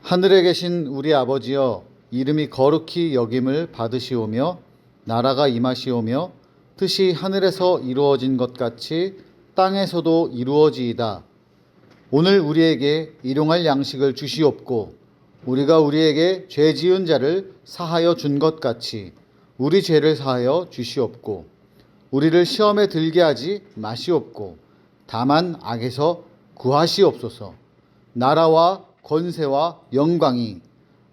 하늘에 계신 우리 아버지여, 이름이 거룩히 여김을 받으시오며 나라가 임하시오며 뜻이 하늘에서 이루어진 것 같이 땅에서도 이루어지이다. 오늘 우리에게 일용할 양식을 주시옵고 우리가 우리에게 죄 지은 자를 사하여 준 것 같이 우리 죄를 사하여 주시옵고 우리를 시험에 들게 하지 마시옵고 다만 악에서 구하시옵소서. 나라와 권세와 영광이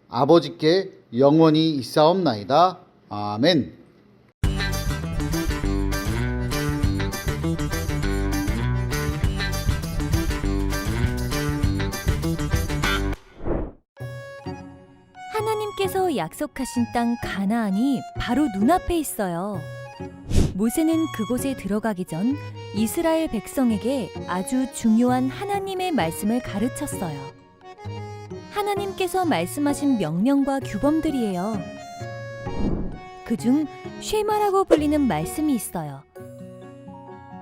아버지께 영원히 있사옵나이다. 아멘. 하나님께서 약속하신 땅 가나안이 바로 눈앞에 있어요. 모세는 그곳에 들어가기 전 이스라엘 백성에게 아주 중요한 하나님의 말씀을 가르쳤어요. 하나님께서 말씀하신 명령과 규범들이에요. 그중 쉐마라고 불리는 말씀이 있어요.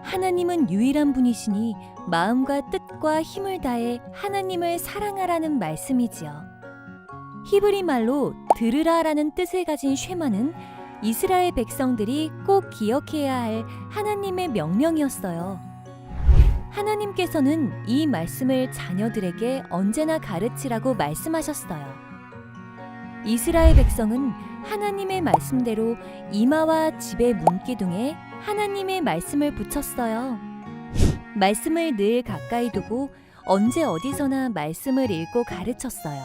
하나님은 유일한 분이시니 마음과 뜻과 힘을 다해 하나님을 사랑하라는 말씀이지요. 히브리 말로 들으라라는 뜻을 가진 쉐마는 이스라엘 백성들이 꼭 기억해야 할 하나님의 명령이었어요. 하나님께서는 이 말씀을 자녀들에게 언제나 가르치라고 말씀하셨어요. 이스라엘 백성은 하나님의 말씀대로 이마와 집의 문기둥에 하나님의 말씀을 붙였어요. 말씀을 늘 가까이 두고 언제 어디서나 말씀을 읽고 가르쳤어요.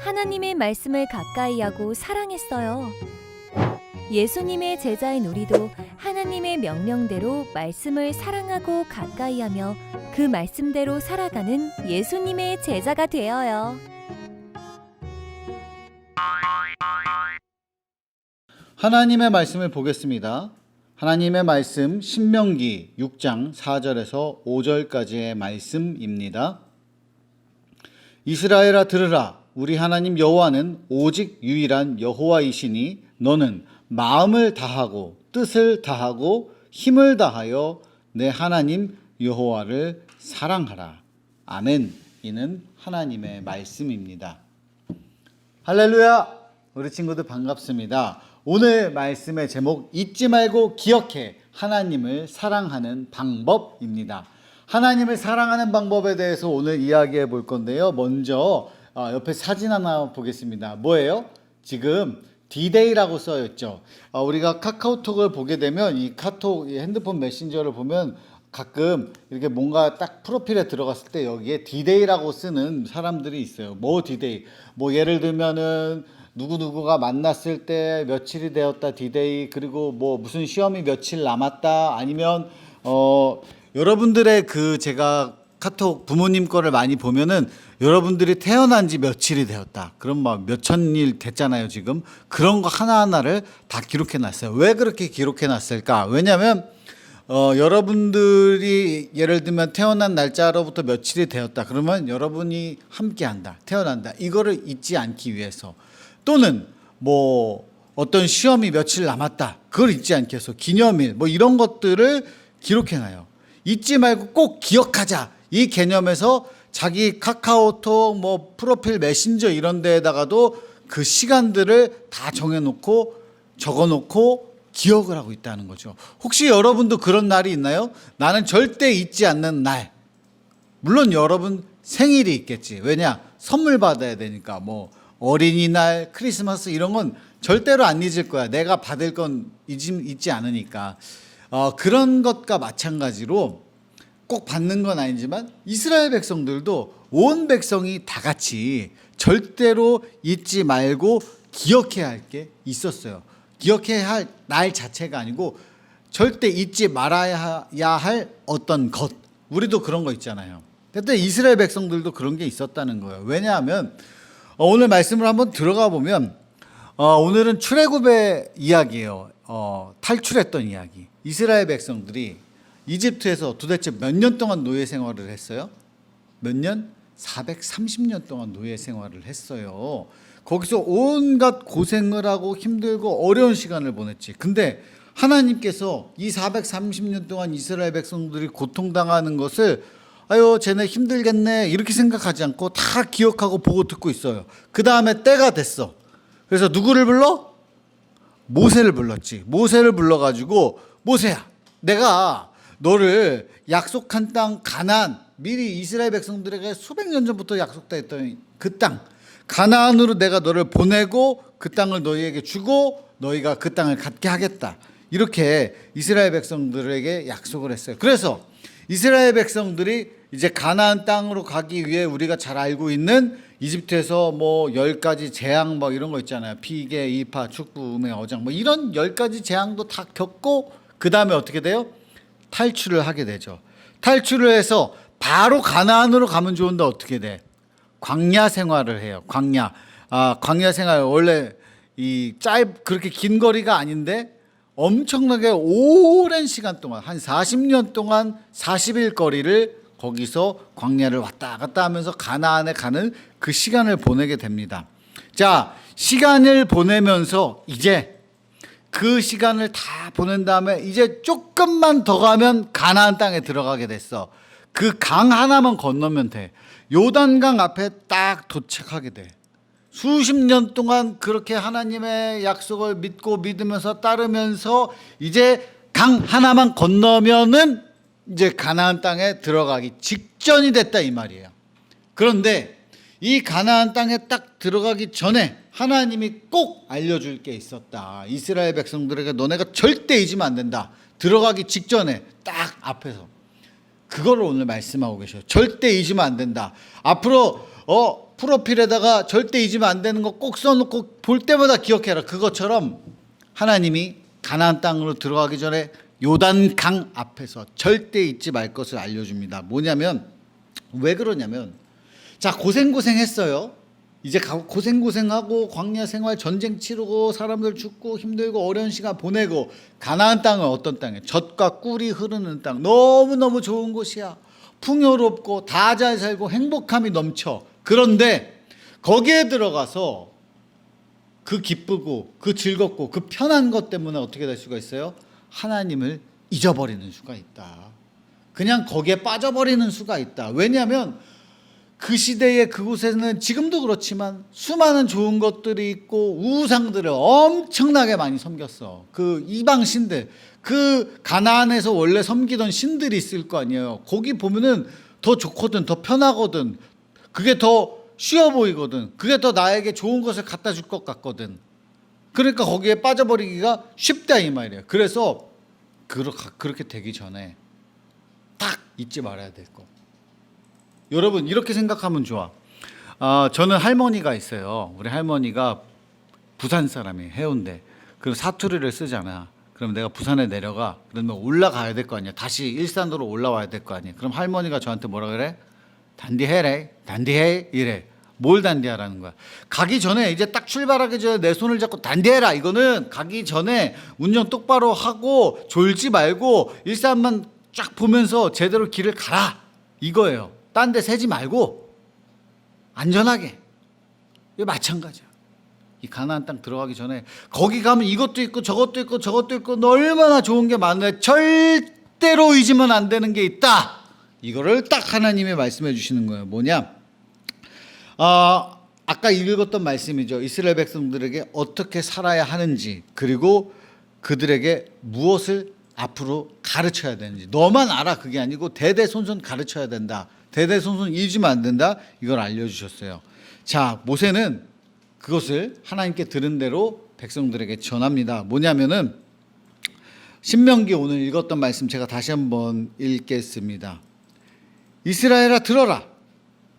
하나님의 말씀을 가까이 하고 사랑했어요. 예수님의 제자인 우리도 하나님의 명령대로 말씀을 사랑하고 가까이 하며 그 말씀대로 살아가는 예수님의 제자가 되어요. 하나님의 말씀을 보겠습니다. 하나님의 말씀 신명기 6장 4절에서 5절까지의 말씀입니다. 이스라엘아 들으라. 우리 하나님 여호와는 오직 유일한 여호와이시니 너는 마음을 다하고 뜻을 다하고 힘을 다하여 내 하나님 여호와를 사랑하라. 아멘. 이는 하나님의 말씀입니다. 할렐루야. 우리 친구들 반갑습니다. 오늘 말씀의 제목 잊지 말고 기억해. 하나님을 사랑하는 방법입니다. 하나님을 사랑하는 방법에 대해서 오늘 이야기해 볼 건데요. 먼저 옆에 사진 하나 보겠습니다. 뭐예요? 지금 D-Day라고 써 있죠. 우리가 카카오톡을 보게 되면 이 카톡 이 핸드폰 메신저를 보면 가끔 이렇게 뭔가 딱 프로필에 들어갔을 때 여기에 D-Day라고 쓰는 사람들이 있어요. 뭐 D-Day? 뭐 예를 들면은 누구누구가 만났을 때 며칠이 되었다 D-Day, 그리고 뭐 무슨 시험이 며칠 남았다, 아니면 여러분들의 제가 카톡 부모님 거를 많이 보면은 여러분들이 태어난 지 며칠이 되었다. 그럼 막 몇천일 됐잖아요, 지금. 그런 거 하나하나를 다 기록해 놨어요. 왜 그렇게 기록해 놨을까? 왜냐면 여러분들이 예를 들면 태어난 날짜로부터 며칠이 되었다. 그러면 여러분이 함께 한다. 태어난다. 이거를 잊지 않기 위해서. 또는 뭐 어떤 시험이 며칠 남았다. 그걸 잊지 않기 위해서 기념일 뭐 이런 것들을 기록해 놔요. 잊지 말고 꼭 기억하자. 이 개념에서 자기 카카오톡 뭐 프로필 메신저 이런 데에다가도 그 시간들을 다 정해놓고 적어놓고 기억을 하고 있다는 거죠. 혹시 여러분도 그런 날이 있나요? 나는 절대 잊지 않는 날. 물론 여러분 생일이 있겠지. 왜냐? 선물 받아야 되니까. 뭐 어린이날, 크리스마스 이런 건 절대로 안 잊을 거야. 내가 받을 건 잊지 않으니까. 그런 것과 마찬가지로 꼭 받는 건 아니지만 이스라엘 백성들도 온 백성이 다 같이 절대로 잊지 말고 기억해야 할 게 있었어요. 기억해야 할 날 자체가 아니고 절대 잊지 말아야 할 어떤 것. 우리도 그런 거 있잖아요. 근데 이스라엘 백성들도 그런 게 있었다는 거예요. 왜냐하면 오늘 말씀을 한번 들어가 보면 오늘은 출애굽의 이야기예요. 탈출했던 이야기. 이스라엘 백성들이 이집트에서 도대체 몇 년 동안 노예 생활을 했어요? 몇 년? 430년 동안 노예 생활을 했어요. 거기서 온갖 고생을 하고 힘들고 어려운 시간을 보냈지. 근데 하나님께서 이 430년 동안 이스라엘 백성들이 고통당하는 것을 아유 쟤네 힘들겠네 이렇게 생각하지 않고 다 기억하고 보고 듣고 있어요. 그 다음에 때가 됐어. 그래서 누구를 불러? 모세를 불렀지. 모세를 불러가지고 모세야, 내가 너를 약속한 땅 가나안, 미리 이스라엘 백성들에게 수백 년 전부터 약속다 했던 그 땅 가나안으로 내가 너를 보내고 그 땅을 너희에게 주고 너희가 그 땅을 갖게 하겠다. 이렇게 이스라엘 백성들에게 약속을 했어요. 그래서 이스라엘 백성들이 이제 가나안 땅으로 가기 위해 우리가 잘 알고 있는 이집트에서 뭐 10가지 재앙 뭐 이런 거 있잖아요. 피개, 이파, 축부, 음해, 어장 뭐 이런 10가지 재앙도 다 겪고 그 다음에 어떻게 돼요? 탈출을 하게 되죠. 탈출을 해서 바로 가나안으로 가면 좋은데 어떻게 돼? 광야 생활을 해요. 광야. 광야 생활 원래 그렇게 긴 거리가 아닌데 엄청나게 오랜 시간 동안 한 40년 동안 40일 거리를 거기서 광야를 왔다 갔다 하면서 가나안에 가는 그 시간을 보내게 됩니다. 자, 시간을 보내면서 이제 그 시간을 다 보낸 다음에 이제 조금만 더 가면 가나안 땅에 들어가게 됐어. 그 강 하나만 건너면 돼. 요단강 앞에 딱 도착하게 돼. 수십 년 동안 그렇게 하나님의 약속을 믿고 믿으면서 따르면서 이제 강 하나만 건너면은 이제 가나안 땅에 들어가기 직전이 됐다 이 말이에요. 그런데 이 가나안 땅에 딱 들어가기 전에 하나님이 꼭 알려줄 게 있었다. 이스라엘 백성들에게 너네가 절대 잊으면 안 된다. 들어가기 직전에 딱 앞에서 그거를 오늘 말씀하고 계셔요. 절대 잊으면 안 된다. 앞으로 프로필에다가 절대 잊으면 안 되는 거 꼭 써놓고 볼 때마다 기억해라. 그것처럼 하나님이 가나안 땅으로 들어가기 전에 요단강 앞에서 절대 잊지 말 것을 알려줍니다. 뭐냐면 왜 그러냐면 자 고생했어요. 이제 고생하고 광야 생활 전쟁 치르고 사람들 죽고 힘들고 어려운 시간 보내고 가나안 땅은 어떤 땅이에요? 젖과 꿀이 흐르는 땅. 너무너무 좋은 곳이야. 풍요롭고 다 잘 살고 행복함이 넘쳐. 그런데 거기에 들어가서 그 기쁘고 그 즐겁고 그 편한 것 때문에 어떻게 될 수가 있어요? 하나님을 잊어버리는 수가 있다. 그냥 거기에 빠져버리는 수가 있다. 왜냐하면 그 시대에 그곳에는 지금도 그렇지만 수많은 좋은 것들이 있고 우상들을 엄청나게 많이 섬겼어. 그 이방 신들, 그 가나안에서 원래 섬기던 신들이 있을 거 아니에요. 거기 보면은 더 좋거든, 더 편하거든, 그게 더 쉬워 보이거든, 그게 더 나에게 좋은 것을 갖다 줄 것 같거든. 그러니까 거기에 빠져버리기가 쉽다 이 말이에요. 그래서 그렇게 되기 전에 딱 잊지 말아야 될 거. 여러분 이렇게 생각하면 좋아. 저는 할머니가 있어요. 우리 할머니가 부산 사람이에요. 해운대. 그리고 사투리를 쓰잖아. 그럼 내가 부산에 내려가. 그러면 올라가야 될 거 아니야. 다시 일산으로 올라와야 될 거 아니야. 그럼 할머니가 저한테 뭐라 그래? 단디해래. 단디해 이래. 뭘 단디하라는 거야? 가기 전에 이제 딱 출발하기 전에 내 손을 잡고 단디해라. 이거는 가기 전에 운전 똑바로 하고 졸지 말고 일산만 쫙 보면서 제대로 길을 가라. 이거예요. 딴 데 새지 말고 안전하게. 이거 마찬가지야. 이 가나안 땅 들어가기 전에 거기 가면 이것도 있고 저것도 있고 저것도 있고 얼마나 좋은 게 많은데 절대로 잊으면 안 되는 게 있다. 이거를 딱 하나님이 말씀해 주시는 거예요. 뭐냐? 아까 읽었던 말씀이죠. 이스라엘 백성들에게 어떻게 살아야 하는지, 그리고 그들에게 무엇을 앞으로 가르쳐야 되는지. 너만 알아 그게 아니고 대대손손 가르쳐야 된다. 대대손손 잊으면 안 된다. 이걸 알려주셨어요. 자, 모세는 그것을 하나님께 들은 대로 백성들에게 전합니다. 뭐냐면은 신명기 오늘 읽었던 말씀 제가 다시 한번 읽겠습니다. 이스라엘아 들어라.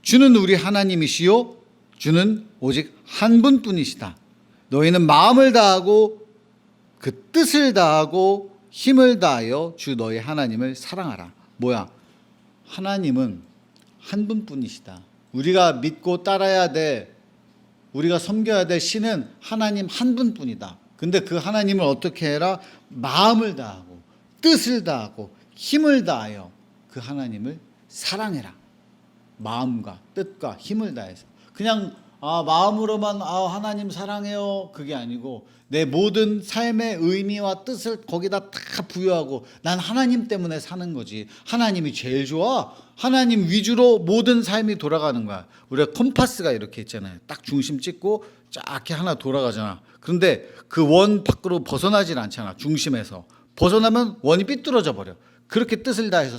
주는 우리 하나님이시요 주는 오직 한 분뿐이시다. 너희는 마음을 다하고 그 뜻을 다하고 힘을 다하여 주 너희 하나님을 사랑하라. 뭐야? 하나님은 한 분뿐이시다. 우리가 믿고 따라야 돼, 우리가 섬겨야 될 신은 하나님 한 분뿐이다. 근데 그 하나님을 어떻게 해라? 마음을 다하고 뜻을 다하고 힘을 다하여 그 하나님을 사랑해라. 마음과 뜻과 힘을 다해서. 그냥 마음으로만 하나님 사랑해요 그게 아니고 내 모든 삶의 의미와 뜻을 거기다 다 부여하고 난 하나님 때문에 사는 거지. 하나님이 제일 좋아. 하나님 위주로 모든 삶이 돌아가는 거야. 우리가 컴파스가 이렇게 있잖아요. 딱 중심 찍고 쫙 이렇게 하나 돌아가잖아. 그런데 그 원 밖으로 벗어나질 않잖아. 중심에서 벗어나면 원이 삐뚤어져 버려. 그렇게 뜻을 다해서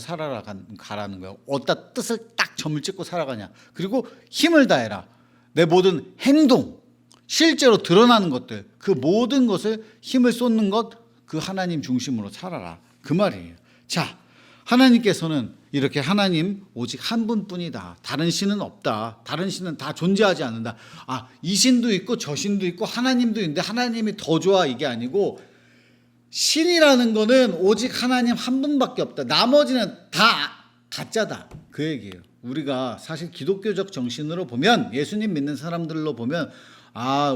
가라는 거야. 어디다 뜻을 딱 점을 찍고 살아가냐. 그리고 힘을 다해라. 내 모든 행동, 실제로 드러나는 것들, 그 모든 것을 힘을 쏟는 것, 그 하나님 중심으로 살아라. 그 말이에요. 자, 하나님께서는 이렇게 하나님 오직 한 분뿐이다. 다른 신은 없다. 다른 신은 다 존재하지 않는다. 이 신도 있고 저 신도 있고 하나님도 있는데 하나님이 더 좋아 이게 아니고 신이라는 거는 오직 하나님 한 분밖에 없다. 나머지는 다 가짜다. 그 얘기예요. 우리가 사실 기독교적 정신으로 보면 예수님 믿는 사람들로 보면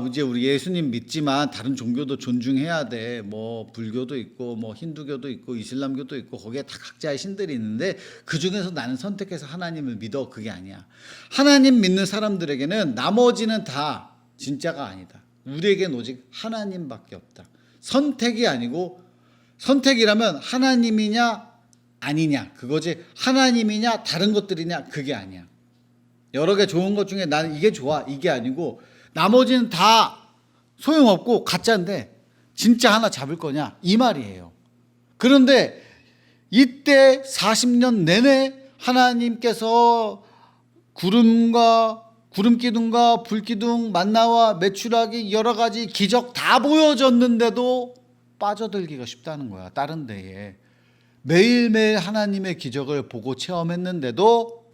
이제 우리 예수님 믿지만 다른 종교도 존중해야 돼. 뭐 불교도 있고 뭐 힌두교도 있고 이슬람교도 있고 거기에 다 각자의 신들이 있는데 그 중에서 나는 선택해서 하나님을 믿어. 그게 아니야. 하나님 믿는 사람들에게는 나머지는 다 진짜가 아니다. 우리에겐 오직 하나님밖에 없다. 선택이 아니고 선택이라면 하나님이냐 아니냐 그거지 하나님이냐 다른 것들이냐 그게 아니야. 여러 개 좋은 것 중에 나는 이게 좋아 이게 아니고 나머지는 다 소용없고 가짜인데 진짜 하나 잡을 거냐 이 말이에요. 그런데 이때 40년 내내 하나님께서 구름 기둥과 불 기둥 만나와 메추라기 여러 가지 기적 다 보여줬는데도 빠져들기가 쉽다는 거야. 다른 데에 매일매일 하나님의 기적을 보고 체험했는데도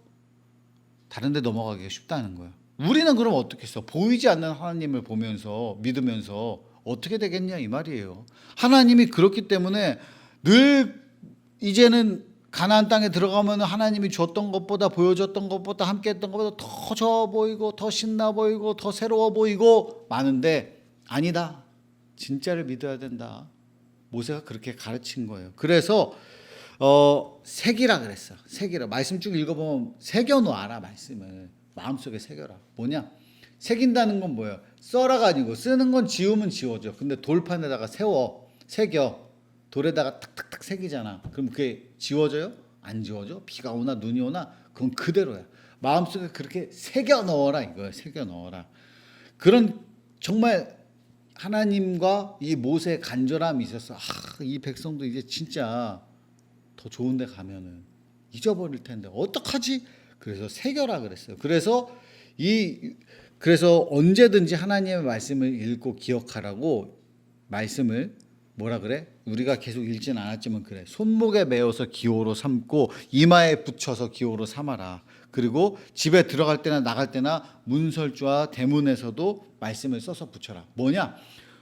다른 데 넘어가기가 쉽다는 거야. 우리는 그럼 어떻게 했어? 보이지 않는 하나님을 보면서 믿으면서 어떻게 되겠냐 이 말이에요. 하나님이 그렇기 때문에 늘 이제는 가나안 땅에 들어가면 하나님이 줬던 것보다 보여줬던 것보다 함께했던 것보다 더 좋아 보이고 더 신나 보이고 더 새로워 보이고 많은데 아니다. 진짜를 믿어야 된다. 모세가 그렇게 가르친 거예요. 그래서 새기라 그랬어. 새기라. 말씀 쭉 읽어보면 새겨놓아라. 말씀을 마음속에 새겨라. 뭐냐? 새긴다는 건 뭐예요? 써라가 아니고 쓰는 건 지우면 지워져. 근데 돌판에다가 새겨. 돌에다가 탁탁탁 새기잖아. 그럼 그게 지워져요? 안 지워져? 비가 오나 눈이 오나? 그건 그대로야. 마음속에 그렇게 새겨 넣어라 이거야. 새겨 넣어라. 그런 정말 하나님과 이 모세의 간절함이 있었어. 이 백성도 이제 진짜 더 좋은 데 가면은 잊어버릴 텐데 어떡하지? 그래서 새겨라 그랬어요. 그래서 언제든지 하나님의 말씀을 읽고 기억하라고 말씀을 뭐라 그래? 우리가 계속 읽진 않았지만 그래. 손목에 메어서 기호로 삼고 이마에 붙여서 기호로 삼아라. 그리고 집에 들어갈 때나 나갈 때나 문설주와 대문에서도 말씀을 써서 붙여라. 뭐냐?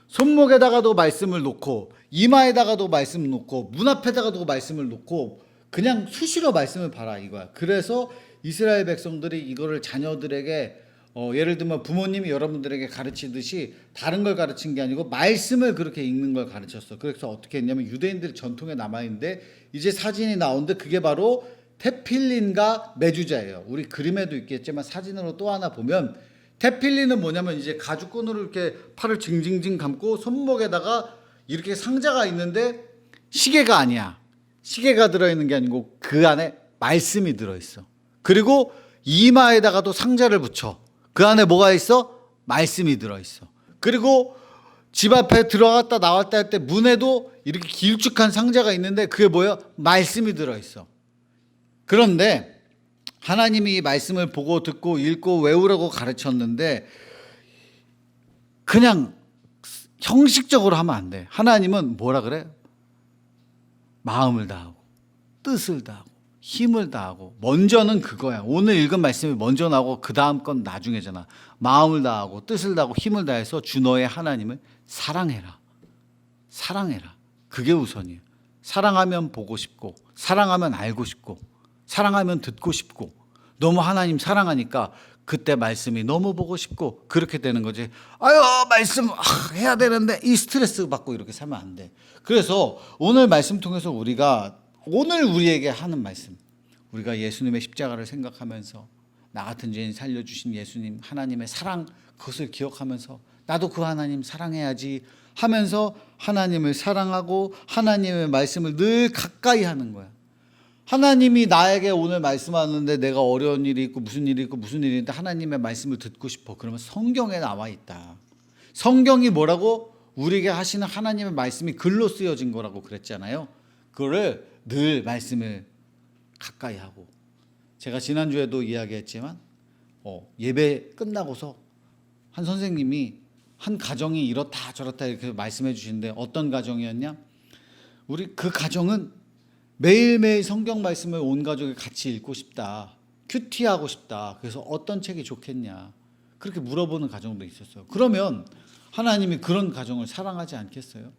손목에다가도 말씀을 놓고 이마에다가도 말씀 놓고 문 앞에다가도 말씀을 놓고 그냥 수시로 말씀을 봐라 이거야. 그래서 이스라엘 백성들이 이거를 자녀들에게 예를 들면 부모님이 여러분들에게 가르치듯이 다른 걸 가르친 게 아니고 말씀을 그렇게 읽는 걸 가르쳤어. 그래서 어떻게 했냐면 유대인들 전통에 남아있는데 이제 사진이 나오는데 그게 바로 테필린과 메주자예요. 우리 그림에도 있겠지만 사진으로 또 하나 보면 테필린은 뭐냐면 이제 가죽끈으로 이렇게 팔을 징징징 감고 손목에다가 이렇게 상자가 있는데 시계가 아니야. 시계가 들어있는 게 아니고 그 안에 말씀이 들어있어. 그리고 이마에다가도 상자를 붙여. 그 안에 뭐가 있어? 말씀이 들어있어. 그리고 집 앞에 들어갔다 나왔다 할 때 문에도 이렇게 길쭉한 상자가 있는데 그게 뭐예요? 말씀이 들어있어. 그런데 하나님이 이 말씀을 보고 듣고 읽고 외우라고 가르쳤는데 그냥 형식적으로 하면 안 돼. 하나님은 뭐라 그래? 마음을 다하고 뜻을 다하고 힘을 다하고 먼저는 그거야. 오늘 읽은 말씀이 먼저 나오고 그 다음 건 나중에잖아. 마음을 다하고 뜻을 다하고 힘을 다해서 주 너의 하나님을 사랑해라. 사랑해라. 그게 우선이에요. 사랑하면 보고 싶고 사랑하면 알고 싶고 사랑하면 듣고 싶고 너무 하나님 사랑하니까 그때 말씀이 너무 보고 싶고 그렇게 되는 거지. 말씀 해야 되는데 이 스트레스 받고 이렇게 살면 안 돼. 그래서 오늘 말씀 통해서 우리가 오늘 우리에게 하는 말씀, 우리가 예수님의 십자가를 생각하면서 나 같은 죄인 살려주신 예수님, 하나님의 사랑, 그것을 기억하면서 나도 그 하나님 사랑해야지 하면서 하나님을 사랑하고 하나님의 말씀을 늘 가까이 하는 거야. 하나님이 나에게 오늘 말씀하는데 내가 어려운 일이 있고 무슨 일이 있고 무슨 일이 있는데 하나님의 말씀을 듣고 싶어. 그러면 성경에 나와 있다. 성경이 뭐라고? 우리에게 하시는 하나님의 말씀이 글로 쓰여진 거라고 그랬잖아요. 그거를 늘 말씀을 가까이 하고, 제가 지난주에도 이야기했지만 예배 끝나고서 한 선생님이 한 가정이 이렇다 저렇다 이렇게 말씀해 주시는데 어떤 가정이었냐? 우리 그 가정은 매일매일 성경 말씀을 온 가족이 같이 읽고 싶다. 큐티하고 싶다. 그래서 어떤 책이 좋겠냐. 그렇게 물어보는 가정도 있었어요. 그러면 하나님이 그런 가정을 사랑하지 않겠어요?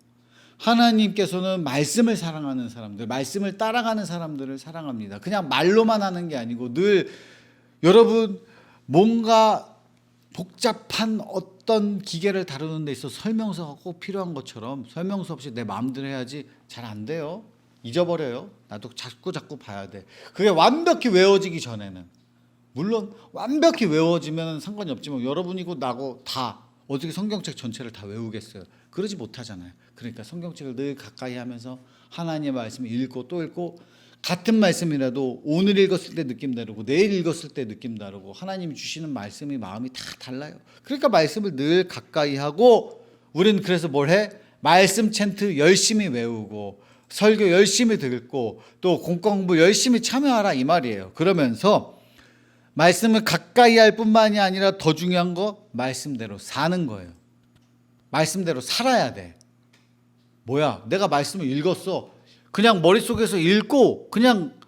하나님께서는 말씀을 사랑하는 사람들, 말씀을 따라가는 사람들을 사랑합니다. 그냥 말로만 하는 게 아니고 늘 여러분 뭔가 복잡한 어떤 기계를 다루는 데 있어서 설명서가 꼭 필요한 것처럼 설명서 없이 내 마음대로 해야지 잘 안 돼요. 잊어버려요. 나도 자꾸 봐야 돼. 그게 완벽히 외워지기 전에는, 물론 완벽히 외워지면 상관이 없지만 여러분이고 나고 다 어떻게 성경책 전체를 다 외우겠어요? 그러지 못하잖아요. 그러니까 성경책을 늘 가까이 하면서 하나님의 말씀을 읽고 또 읽고, 같은 말씀이라도 오늘 읽었을 때 느낌 다르고 내일 읽었을 때 느낌 다르고 하나님이 주시는 말씀이 마음이 다 달라요. 그러니까 말씀을 늘 가까이 하고, 우리는 그래서 뭘 해? 말씀 챈트 열심히 외우고 설교 열심히 듣고 또 공과공부 열심히 참여하라 이 말이에요. 그러면서 말씀을 가까이 할 뿐만이 아니라 더 중요한 거, 말씀대로 사는 거예요. 말씀대로 살아야 돼. 뭐야? 내가 말씀을 읽었어. 그냥 머릿속에서 읽고 그냥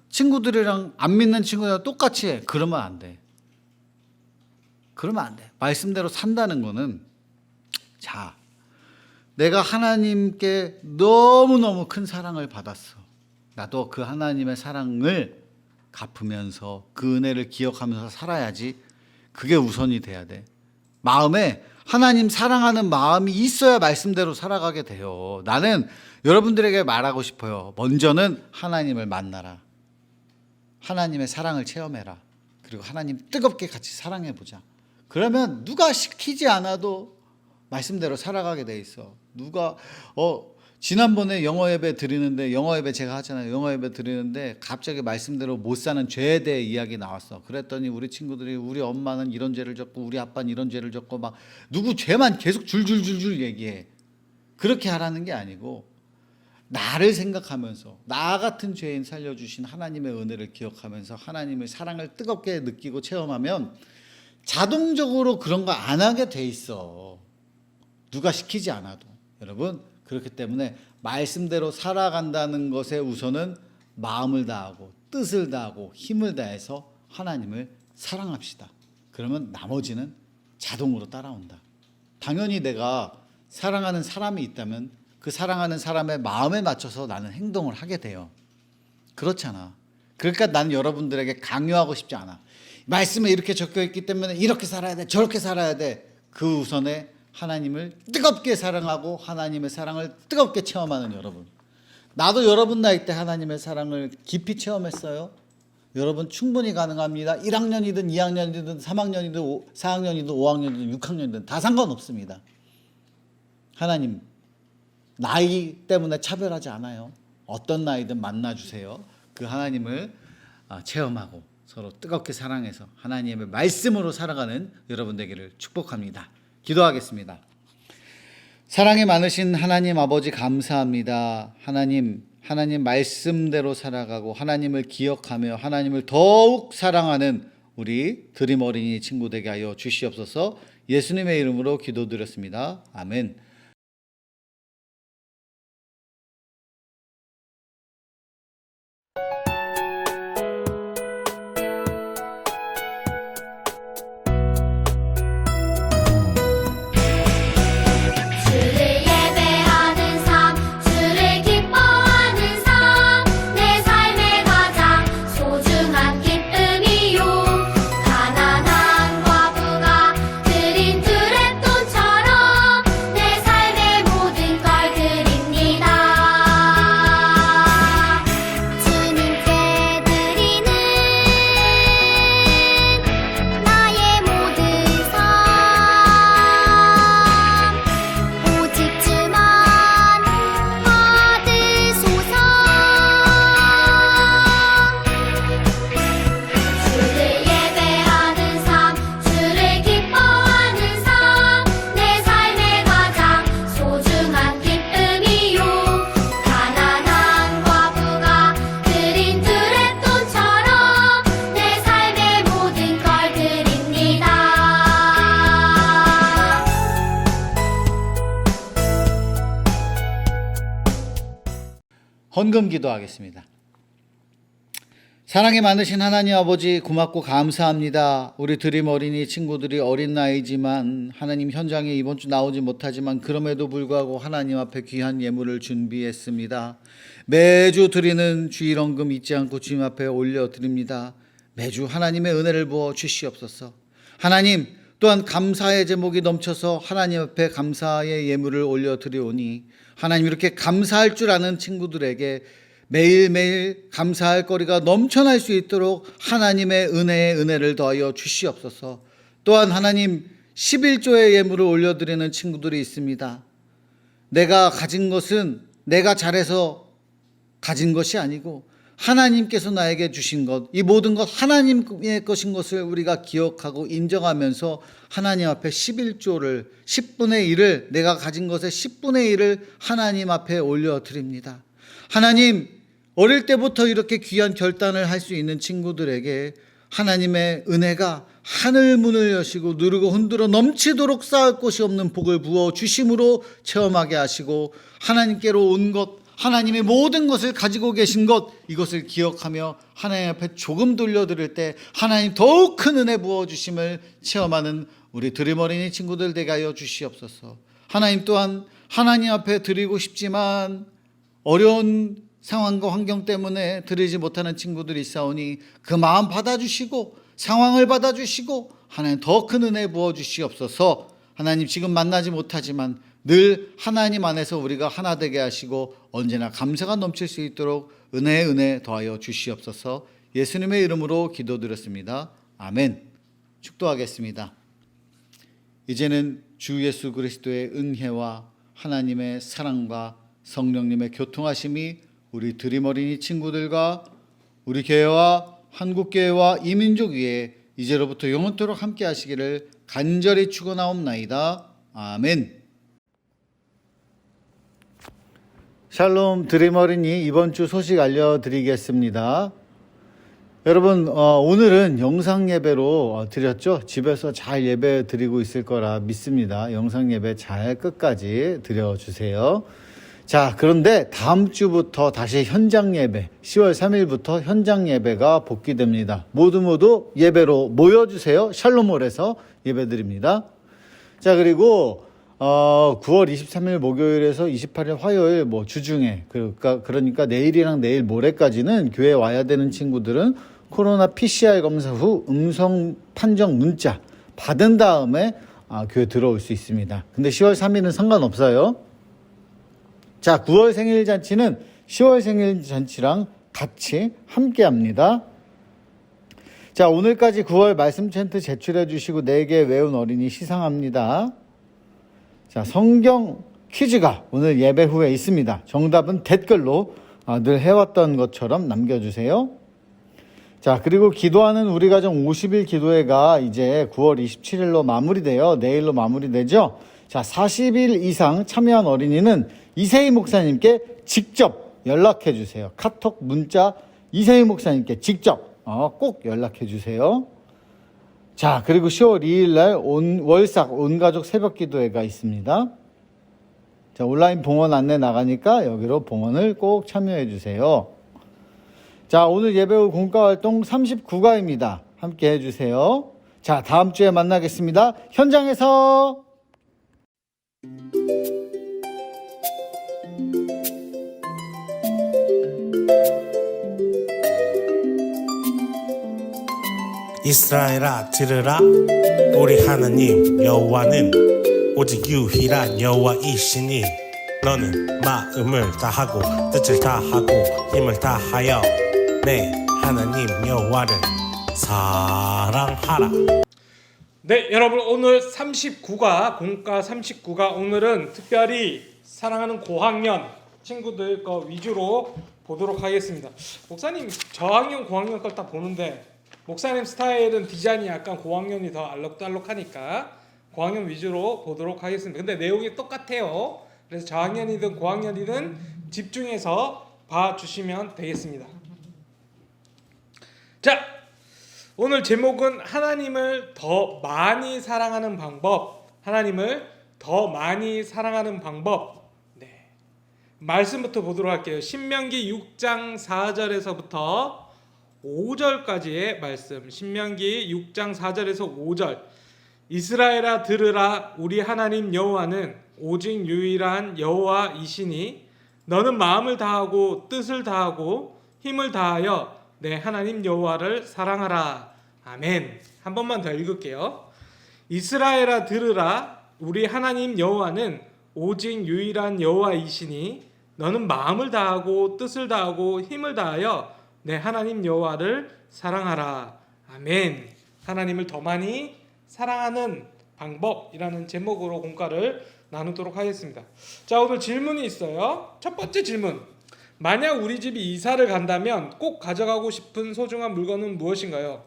친구들이랑 안 믿는 친구들이랑 똑같이 해. 그러면 안 돼. 그러면 안 돼. 말씀대로 산다는 거는, 자, 내가 하나님께 너무너무 큰 사랑을 받았어. 나도 그 하나님의 사랑을 갚으면서 그 은혜를 기억하면서 살아야지. 그게 우선이 돼야 돼. 마음에 하나님 사랑하는 마음이 있어야 말씀대로 살아가게 돼요. 나는 여러분들에게 말하고 싶어요. 먼저는 하나님을 만나라. 하나님의 사랑을 체험해라. 그리고 하나님 뜨겁게 같이 사랑해보자. 그러면 누가 시키지 않아도 말씀대로 살아가게 돼 있어. 누가 지난번에 영어 예배 드리는데, 영어 예배 제가 하잖아요. 영어 예배 드리는데 갑자기 말씀대로 못 사는 죄에 대해 이야기 나왔어. 그랬더니 우리 친구들이 우리 엄마는 이런 죄를 졌고 우리 아빠는 이런 죄를 졌고 막 누구 죄만 계속 줄줄줄줄 얘기해. 그렇게 하라는 게 아니고 나를 생각하면서 나 같은 죄인 살려주신 하나님의 은혜를 기억하면서 하나님의 사랑을 뜨겁게 느끼고 체험하면 자동적으로 그런 거 안 하게 돼 있어. 누가 시키지 않아도. 여러분, 그렇기 때문에 말씀대로 살아간다는 것에 우선은 마음을 다하고 뜻을 다하고 힘을 다해서 하나님을 사랑합시다. 그러면 나머지는 자동으로 따라온다. 당연히 내가 사랑하는 사람이 있다면 그 사랑하는 사람의 마음에 맞춰서 나는 행동을 하게 돼요. 그렇잖아. 그러니까 나는 여러분들에게 강요하고 싶지 않아. 말씀에 이렇게 적혀 있기 때문에 이렇게 살아야 돼, 저렇게 살아야 돼. 그 우선에 하나님을 뜨겁게 사랑하고 하나님의 사랑을 뜨겁게 체험하는 여러분. 나도 여러분 나이 때 하나님의 사랑을 깊이 체험했어요. 여러분 충분히 가능합니다. 1학년이든 2학년이든 3학년이든 4학년이든 5학년이든 6학년이든 다 상관없습니다. 하나님 나이 때문에 차별하지 않아요. 어떤 나이든 만나주세요. 그 하나님을 체험하고 서로 뜨겁게 사랑해서 하나님의 말씀으로 살아가는 여러분 되기를 축복합니다. 기도하겠습니다. 사랑이 많으신 하나님 아버지 감사합니다. 하나님 말씀대로 살아가고 하나님을 기억하며 하나님을 더욱 사랑하는 우리 드림 어린이 친구 되게 하여 주시옵소서. 예수님의 이름으로 기도드렸습니다. 아멘. 가난한 과부가 드린 드랩돈처럼 내 헌금 기도하겠습니다. 사랑이 많으신 하나님 아버지 고맙고 감사합니다. 우리 드림 어린이 친구들이 어린 나이지만 하나님 현장에 이번 주 나오지 못하지만 그럼에도 불구하고 하나님 앞에 귀한 예물을 준비했습니다. 매주 드리는 주일 헌금 잊지 않고 주님 앞에 올려드립니다. 매주 하나님의 은혜를 부어 주시옵소서. 하나님 또한 감사의 제목이 넘쳐서 하나님 앞에 감사의 예물을 올려드리오니 하나님 이렇게 감사할 줄 아는 친구들에게 매일매일 감사할 거리가 넘쳐날 수 있도록 하나님의 은혜를 더하여 주시옵소서. 또한 하나님 11조의 예물을 올려드리는 친구들이 있습니다. 내가 가진 것은 내가 잘해서 가진 것이 아니고 하나님께서 나에게 주신 것, 이 모든 것 하나님의 것인 것을 우리가 기억하고 인정하면서 하나님 앞에 11조를 10분의 1을 내가 가진 것의 10분의 1을 하나님 앞에 올려드립니다. 하나님 어릴 때부터 이렇게 귀한 결단을 할 수 있는 친구들에게 하나님의 은혜가 하늘 문을 여시고 누르고 흔들어 넘치도록 쌓을 곳이 없는 복을 부어 주심으로 체험하게 하시고 하나님께로 온 것, 하나님의 모든 것을 가지고 계신 것, 이것을 기억하며 하나님 앞에 조금 돌려드릴 때 하나님 더욱 큰 은혜 부어주심을 체험하는 우리 드림 어린이 친구들 되게 하여 주시옵소서. 하나님 또한 하나님 앞에 드리고 싶지만 어려운 상황과 환경 때문에 드리지 못하는 친구들이 있사오니 그 마음 받아주시고 상황을 받아주시고 하나님 더 큰 은혜 부어주시옵소서. 하나님 지금 만나지 못하지만 늘 하나님 안에서 우리가 하나 되게 하시고 언제나 감사가 넘칠 수 있도록 은혜 더하여 주시옵소서. 예수님의 이름으로 기도드렸습니다. 아멘. 축도하겠습니다. 이제는 주 예수 그리스도의 은혜와 하나님의 사랑과 성령님의 교통하심이 우리 드림 어린이 친구들과 우리 교회와 한국교회와 이민족 위에 이제로부터 영원토록 함께 하시기를 간절히 축원하옵나이다. 아멘. 샬롬 드림 어린이 이번 주 소식 알려드리겠습니다. 여러분 오늘은 영상 예배로 드렸죠. 집에서 잘 예배 드리고 있을 거라 믿습니다. 영상 예배 잘 끝까지 드려주세요. 자, 그런데 다음 주부터 다시 현장 예배, 10월 3일부터 현장 예배가 복귀됩니다. 모두 예배로 모여주세요. 샬롬홀에서 예배 드립니다. 자, 그리고 9월 23일 목요일에서 28일 화요일 주중에 그러니까 내일이랑 내일 모레까지는 교회에 와야 되는 친구들은 코로나 PCR 검사 후 음성 판정 문자 받은 다음에 교회 들어올 수 있습니다. 근데 10월 3일은 상관없어요. 자, 9월 생일잔치는 10월 생일잔치랑 같이 함께 합니다. 자, 오늘까지 9월 말씀 챈트 제출해 주시고 4개 외운 어린이 시상합니다. 자, 성경 퀴즈가 오늘 예배 후에 있습니다. 정답은 댓글로 늘 해왔던 것처럼 남겨주세요. 자, 그리고 기도하는 우리 가정 50일 기도회가 이제 9월 27일로 마무리돼요. 내일로 마무리되죠. 자, 40일 이상 참여한 어린이는 이세희 목사님께 직접 연락해 주세요. 카톡, 문자 이세희 목사님께 직접 꼭 연락해 주세요. 자, 그리고 10월 2일 날 월삭 온가족 새벽 기도회가 있습니다. 자, 온라인 봉헌 안내 나가니까 여기로 봉헌을 꼭 참여해 주세요. 자, 오늘 예배 후 공과 활동 39가입니다. 함께 해 주세요. 자, 다음 주에 만나겠습니다. 현장에서. 이스라엘아 들으라 우리 하나님 여호와는 오직 유일한 여호와이시니 너는 마음을 다하고 뜻을 다하고 힘을 다하여 내 하나님 여호와를 사랑하라. 네, 여러분 오늘 39가 공과 39가 오늘은 특별히 사랑하는 고학년 친구들 거 위주로 보도록 하겠습니다. 목사님 저학년 고학년 걸 다 보는데 목사님 스타일은 디자인이 약간 고학년이 더 알록달록하니까 고학년 위주로 보도록 하겠습니다. 근데 내용이 똑같아요. 그래서 저학년이든 고학년이든 집중해서 봐주시면 되겠습니다. 자, 오늘 제목은 하나님을 더 많이 사랑하는 방법. 하나님을 더 많이 사랑하는 방법. 네. 말씀부터 보도록 할게요. 신명기 6장 4절에서부터 5절까지의 말씀. 신명기 6장 4절에서 5절. 이스라엘아 들으라. 우리 하나님 여호와는 오직 유일한 여호와이시니 너는 마음을 다하고 뜻을 다하고 힘을 다하여 내 하나님 여호와를 사랑하라. 아멘. 한 번만 더 읽을게요. 이스라엘아 들으라. 우리 하나님 여호와는 오직 유일한 여호와이시니 너는 마음을 다하고 뜻을 다하고 힘을 다하여 내 하나님 여호와를 사랑하라. 아멘. 하나님을 더 많이 사랑하는 방법이라는 제목으로 공과를 나누도록 하겠습니다. 자, 오늘 질문이 있어요. 첫 번째 질문. 만약 우리 집이 이사를 간다면 꼭 가져가고 싶은 소중한 물건은 무엇인가요?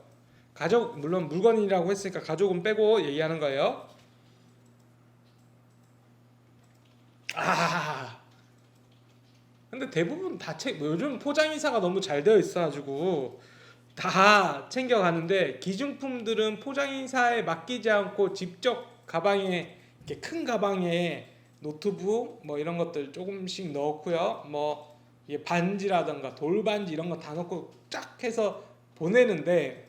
가족, 물론 물건이라고 했으니까 가족은 빼고 얘기하는 거예요. 근데 대부분 다 요즘 포장 이사가 너무 잘 되어 있어가지고 다 챙겨가는데, 기중품들은 포장 이사에 맡기지 않고 직접 가방에, 이렇게 큰 가방에 노트북 뭐 이런 것들 조금씩 넣고요. 뭐 반지라던가 돌반지 이런 거 다 넣고 쫙 해서 보내는데,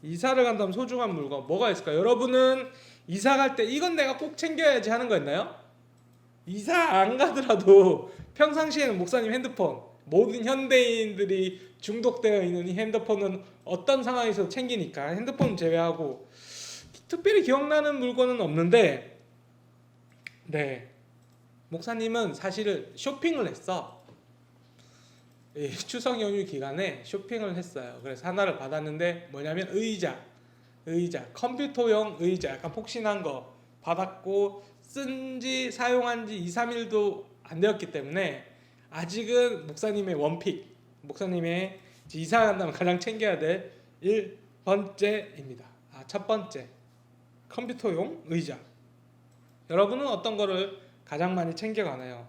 이사를 간다면 소중한 물건 뭐가 있을까요? 여러분은 이사 갈 때 이건 내가 꼭 챙겨야지 하는 거 있나요? 이사 안 가더라도 평상시에는 목사님 핸드폰, 모든 현대인들이 중독되어 있는 이 핸드폰은 어떤 상황에서 챙기니까 핸드폰 제외하고 특별히 기억나는 물건은 없는데, 네, 목사님은 사실 쇼핑을 했어. 이 추석 연휴 기간에 쇼핑을 했어요. 그래서 하나를 받았는데 뭐냐면 의자, 컴퓨터용 의자, 약간 폭신한 거 받았고 쓴지 사용한 지 2, 3일도 안 되었기 때문에 아직은 목사님의 원픽, 목사님의 이사 간다면 가장 챙겨야 될 1번째입니다. 첫 번째, 컴퓨터용 의자. 여러분은 어떤 거를 가장 많이 챙겨가나요?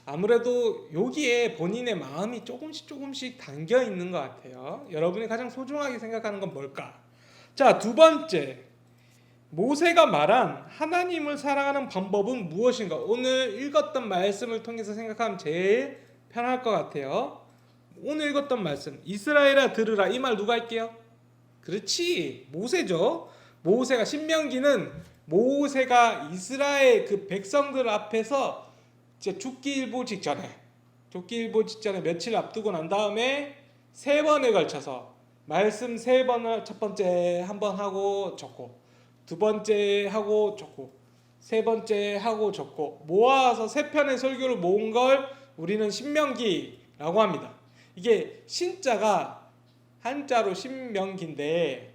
아무래도 여기에 본인의 마음이 조금씩 담겨 있는 것 같아요. 여러분이 가장 소중하게 생각하는 건 뭘까? 자, 두 번째, 모세가 말한 하나님을 사랑하는 방법은 무엇인가? 오늘 읽었던 말씀을 통해서 생각하면 제일 편할 것 같아요. 오늘 읽었던 말씀, 이스라엘아 들으라. 이 말 누가 할게요? 그렇지, 모세죠. 모세가, 신명기는 모세가 이스라엘 그 백성들 앞에서 이제 죽기 일보 직전에 며칠 앞두고 난 다음에 3번에 걸쳐서 말씀 3번을, 첫 번째 한 번 하고 적고, 두 번째 하고 적고, 세 번째 하고 적고, 모아서 3편의 설교를 모은 걸 우리는 신명기라고 합니다. 이게 신자가 한자로 신명기인데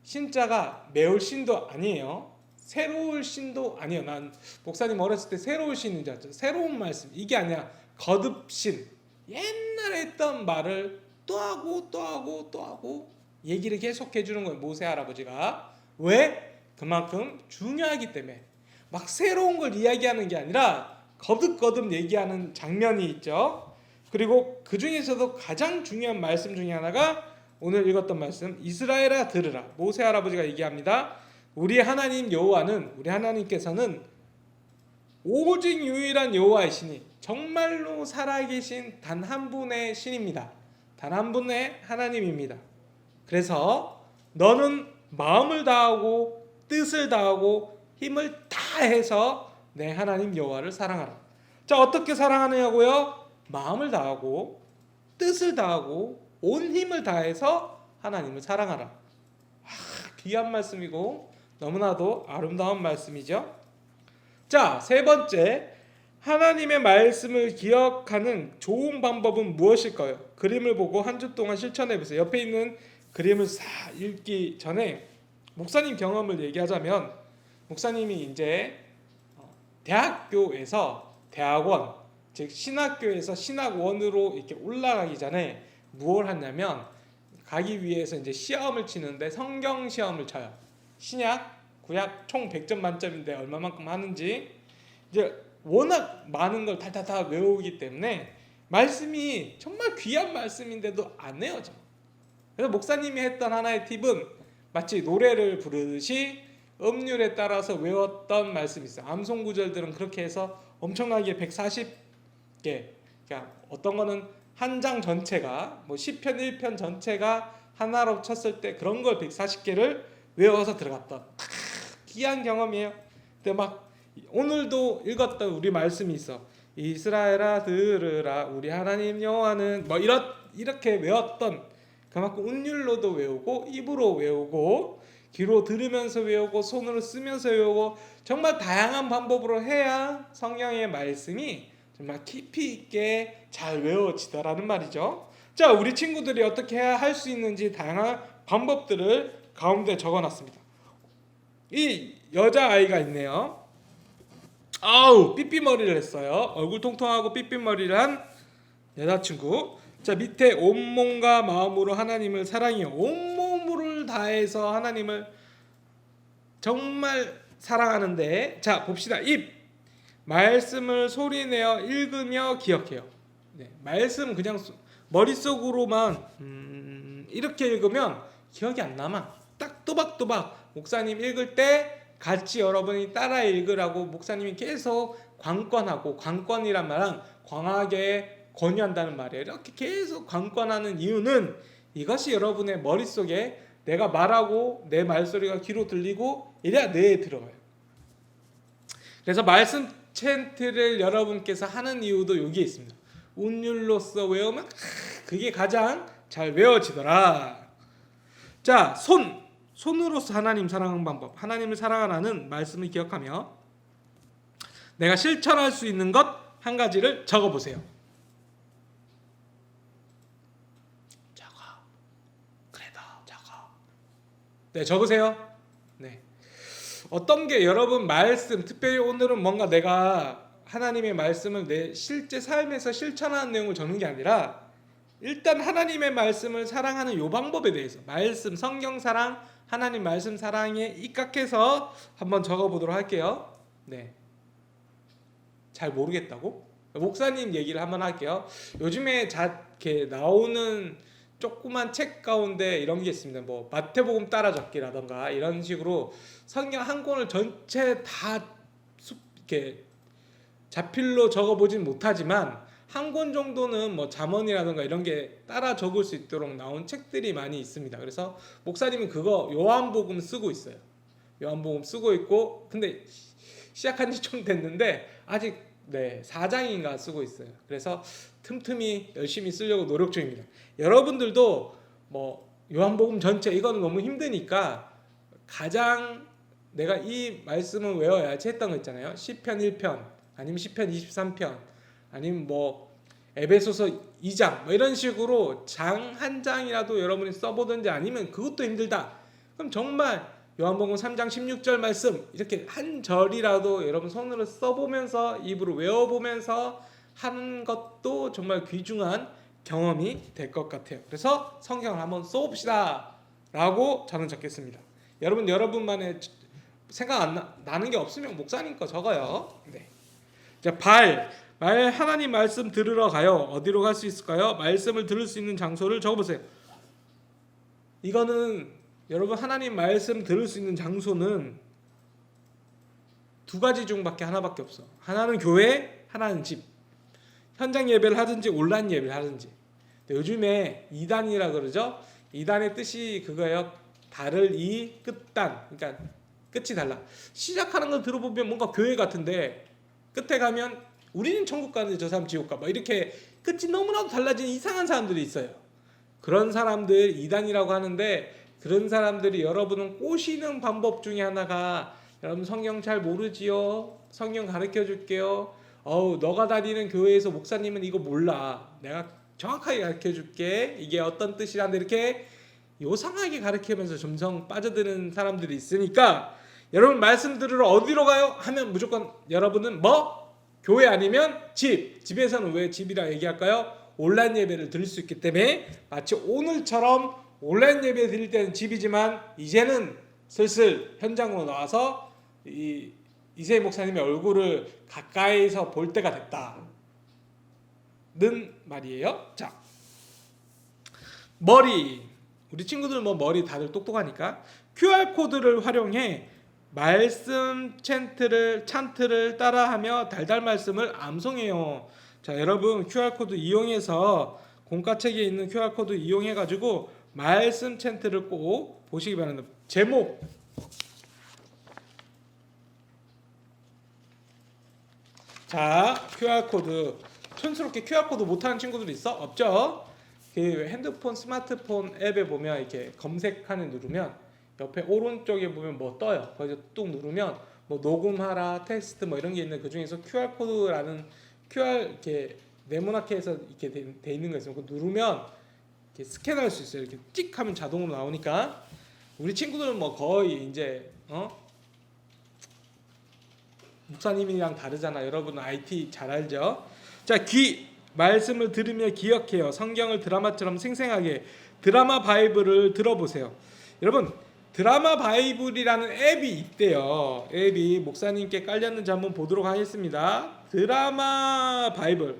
신자가 매울 신도 아니에요. 새로울 신도 아니에요. 난 목사님 어렸을 때 새로울 신인 줄 알았죠. 새로운 말씀, 이게 아니야. 거듭신, 옛날에 했던 말을 또 하고 얘기를 계속 해주는 거예요. 모세 할아버지가. 왜? 그만큼 중요하기 때문에. 막 새로운 걸 이야기하는 게 아니라 거듭거듭 얘기하는 장면이 있죠. 그리고 그 중에서도 가장 중요한 말씀 중에 하나가 오늘 읽었던 말씀, 이스라엘아 들으라. 모세 할아버지가 얘기합니다. 우리 하나님 여호와는, 우리 하나님께서는 오직 유일한 여호와이시니 정말로 살아계신 단 한 분의 신입니다. 단 한 분의 하나님입니다. 그래서 너는 마음을 다하고 뜻을 다하고 힘을 다해서 내 하나님 여호와를 사랑하라. 자, 어떻게 사랑하느냐고요? 마음을 다하고 뜻을 다하고 온 힘을 다해서 하나님을 사랑하라. 귀한 말씀이고 너무나도 아름다운 말씀이죠. 자, 세 번째, 하나님의 말씀을 기억하는 좋은 방법은 무엇일까요? 그림을 보고 한 주 동안 실천해 보세요. 옆에 있는 그림을 싹 읽기 전에 목사님 경험을 얘기하자면, 목사님이 이제 대학교에서 대학원, 즉 신학교에서 신학원으로 이렇게 올라가기 전에 무엇을 하냐면, 가기 위해서 이제 시험을 치는데 성경 시험을 쳐요. 신약, 구약 총 100점 만점인데 얼마만큼 하는지 이제 워낙 많은 걸 달달달 외우기 때문에 말씀이 정말 귀한 말씀인데도 안 외워져. 그래서 목사님이 했던 하나의 팁은 마치 노래를 부르듯이 음률에 따라서 외웠던 말씀이 있어요. 암송 구절들은 그렇게 해서 엄청나게 140개. 그러니까 어떤 거는 한 장 전체가 뭐 시편 1편 전체가 하나로 쳤을 때 그런 걸 140개를 외워서 들어갔던 귀한 경험이에요. 근데 막 오늘도 읽었던 우리 말씀이 있어. 이스라엘아 들으라 우리 하나님 여호와는 뭐 이렇게 외웠던 그만큼 운율로도 외우고 입으로 외우고 귀로 들으면서 외우고 손으로 쓰면서 외우고 정말 다양한 방법으로 해야 성경의 말씀이 정말 깊이 있게 잘 외워지더라는 말이죠. 자, 우리 친구들이 어떻게 해야 할 수 있는지 다양한 방법들을 가운데 적어놨습니다. 이 여자아이가 있네요. 아우 삐삐머리를 했어요. 얼굴 통통하고 삐삐머리를 한 여자친구. 자, 밑에 온몸과 마음으로 하나님을 사랑해요. 온몸을 다해서 하나님을 정말 사랑하는데, 자 봅시다. 입 말씀을 소리내어 읽으며 기억해요. 네, 말씀 그냥 머릿속으로만 이렇게 읽으면 기억이 안 남아. 딱 또박또박 목사님 읽을 때 같이 여러분이 따라 읽으라고 목사님이 계속 관건하고, 관건이란 말은 광하게 권유한다는 말이에요. 이렇게 계속 관건하는 이유는 이것이 여러분의 머릿속에 내가 말하고 내 말소리가 귀로 들리고 이래야 뇌에 들어가요. 그래서 말씀 챈트를 여러분께서 하는 이유도 여기에 있습니다. 운율로서 외우면 그게 가장 잘 외워지더라. 자, 손으로서 하나님 사랑하는 방법, 하나님을 사랑하라는 말씀을 기억하며 내가 실천할 수 있는 것 한 가지를 적어보세요. 네, 적으세요. 네. 어떤 게 여러분 말씀, 특별히 오늘은 뭔가 내가 하나님의 말씀을 내 실제 삶에서 실천하는 내용을 적는 게 아니라 일단 하나님의 말씀을 사랑하는 요 방법에 대해서 말씀, 성경 사랑, 하나님 말씀 사랑에 입각해서 한번 적어보도록 할게요. 네. 잘 모르겠다고? 목사님 얘기를 한번 할게요. 요즘에 이렇게 나오는 조그만 책 가운데 이런 게 있습니다. 뭐 마태복음 따라 적기라던가 이런 식으로 성경 한 권을 전체 다 이렇게 자필로 적어보진 못하지만 한 권 정도는 뭐 잠언이라던가 이런 게 따라 적을 수 있도록 나온 책들이 많이 있습니다. 그래서 목사님은 그거 요한복음 쓰고 있어요. 요한복음 쓰고 있고, 근데 시작한 지 좀 됐는데 아직 4장인가 쓰고 있어요. 그래서 틈틈이 열심히 쓰려고 노력 중입니다. 여러분들도 뭐 요한복음 전체 이거는 너무 힘드니까 가장 내가 이 말씀을 외워야지 했던 거 있잖아요. 시편 1편 아니면 시편 23편 아니면 뭐 에베소서 2장 뭐 이런 식으로 장 한 장이라도 여러분이 써보든지, 아니면 그것도 힘들다 그럼 정말 요한복음 3장 16절 말씀 이렇게 한 절이라도 여러분 손으로 써보면서 입으로 외워보면서 하는 것도 정말 귀중한 경험이 될 것 같아요. 그래서 성경을 한번 써봅시다 라고 저는 적겠습니다. 여러분만의 생각 나는 게 없으면 목사님 거 적어요. 네. 자, 말 하나님 말씀 들으러 가요. 어디로 갈 수 있을까요? 말씀을 들을 수 있는 장소를 적어보세요. 이거는 여러분 하나님 말씀 들을 수 있는 장소는 두 가지 중밖에 하나밖에 없어. 하나는 교회, 하나는 집. 현장 예배를 하든지 온라인 예배를 하든지. 요즘에 이단이라 그러죠. 이단의 뜻이 그거예요. 달을 이 끝단. 그러니까 끝이 달라. 시작하는 걸 들어보면 뭔가 교회 같은데 끝에 가면 우리는 천국 가는데 저 사람 지옥 가. 막 이렇게 끝이 너무나도 달라진 이상한 사람들이 있어요. 그런 사람들 이단이라고 하는데, 그런 사람들이 여러분은 꼬시는 방법 중에 하나가 여러분 성경 잘 모르지요? 성경 가르쳐 줄게요. 너가 다니는 교회에서 목사님은 이거 몰라. 내가 정확하게 가르쳐 줄게. 이게 어떤 뜻이란데 이렇게 요상하게 가르치면서 점점 빠져드는 사람들이 있으니까 여러분 말씀 들으러 어디로 가요? 하면 무조건 여러분은 뭐? 교회 아니면 집. 집에서는 왜 집이라 얘기할까요? 온라인 예배를 드릴 수 있기 때문에 마치 오늘처럼 온라인 예배 드릴 때는 집이지만 이제는 슬슬 현장으로 나와서 이세희 목사님의 얼굴을 가까이서 볼 때가 됐다는 말이에요. 자, 머리. 우리 친구들 뭐 머리 다들 똑똑하니까 QR코드를 활용해 말씀 찬트를 따라하며 달달 말씀을 암송해요. 자, 여러분 QR코드 이용해서 공과책에 있는 QR코드 이용해가지고 말씀 찬트를 꼭 보시기 바랍니다. 제목 자, QR코드 촌스럽게 QR코드 못하는 친구들 있어? 없죠? 그 핸드폰 스마트폰 앱에 보면 이렇게 검색하는 누르면 옆에 오른쪽에 보면 뭐 떠요. 거기서 뚝 누르면 뭐 녹음하라 텍스트 뭐 이런 게 있는 그 중에서 QR코드라는 QR 이렇게 네모나게에서 이렇게 돼 있는 거 있으면 그거 누르면 이렇게 스캔할 수 있어요. 이렇게 찍 하면 자동으로 나오니까 우리 친구들은 뭐 거의 이제 목사님이랑 다르잖아. 여러분은 IT 잘 알죠? 자, 말씀을 들으며 기억해요. 성경을 드라마처럼 생생하게 드라마 바이블을 들어보세요. 여러분 드라마 바이블이라는 앱이 있대요. 앱이 목사님께 깔렸는지 한번 보도록 하겠습니다. 드라마 바이블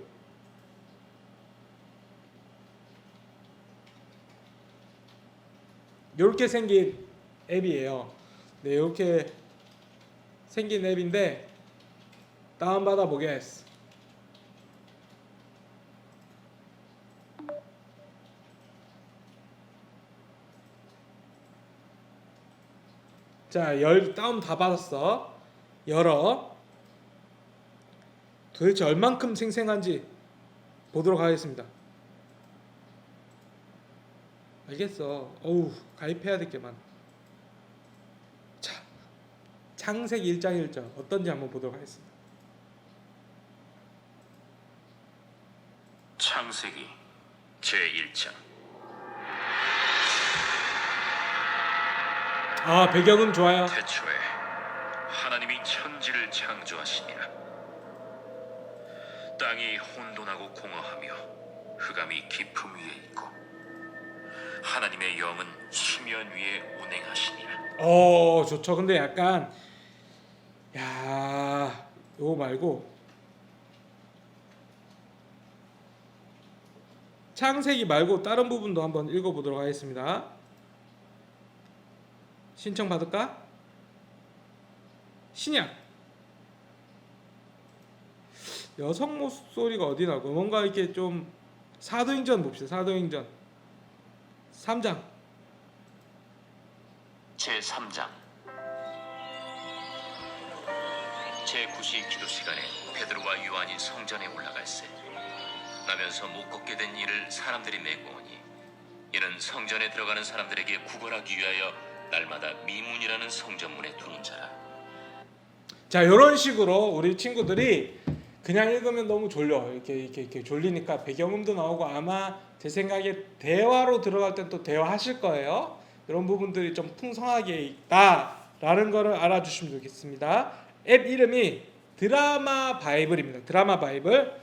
이렇게 생긴 앱이에요. 네, 이렇게 생긴 앱인데 다운받아 보겠습니다. 자, 다운 다 받았어. 열어. 도대체 얼만큼 생생한지 보도록 하겠습니다. 알겠어. 어우, 가입해야 될 게 많아. 자, 창세기 1장 1절 어떤지 한번 보도록 하겠습니다. 창세기 제1장. 아, 배경음 좋아요. 태초에 하나님이 천지를 창조하시니라. 땅이 혼돈하고 공허하며 흑암이 깊음 위에 있고 하나님의 영은 심연 위에 운행하시니라. 좋죠. 근데 약간 요거 말고 창세기 말고 다른 부분도 한번 읽어보도록 하겠습니다. 신청 받을까? 신약 여성 목소리가 어디 나고 뭔가 이렇게 좀 사도행전 봅시다. 사도행전 3장 제3장. 제9시 기도 시간에 베드로와 요한이 성전에 올라갈세 나면서 못 걷게 된 이를 사람들이 메고 오니 이는 성전에 들어가는 사람들에게 구걸하기 위하여 날마다 미문이라는 성전문에 두는 자라. 자, 이런 식으로 우리 친구들이 그냥 읽으면 너무 졸려. 이렇게 졸리니까 배경음도 나오고 아마 제 생각에 대화로 들어갈 땐 또 대화하실 거예요. 이런 부분들이 좀 풍성하게 있다라는 거를 알아주시면 좋겠습니다. 앱 이름이 드라마 바이블입니다. 드라마 바이블.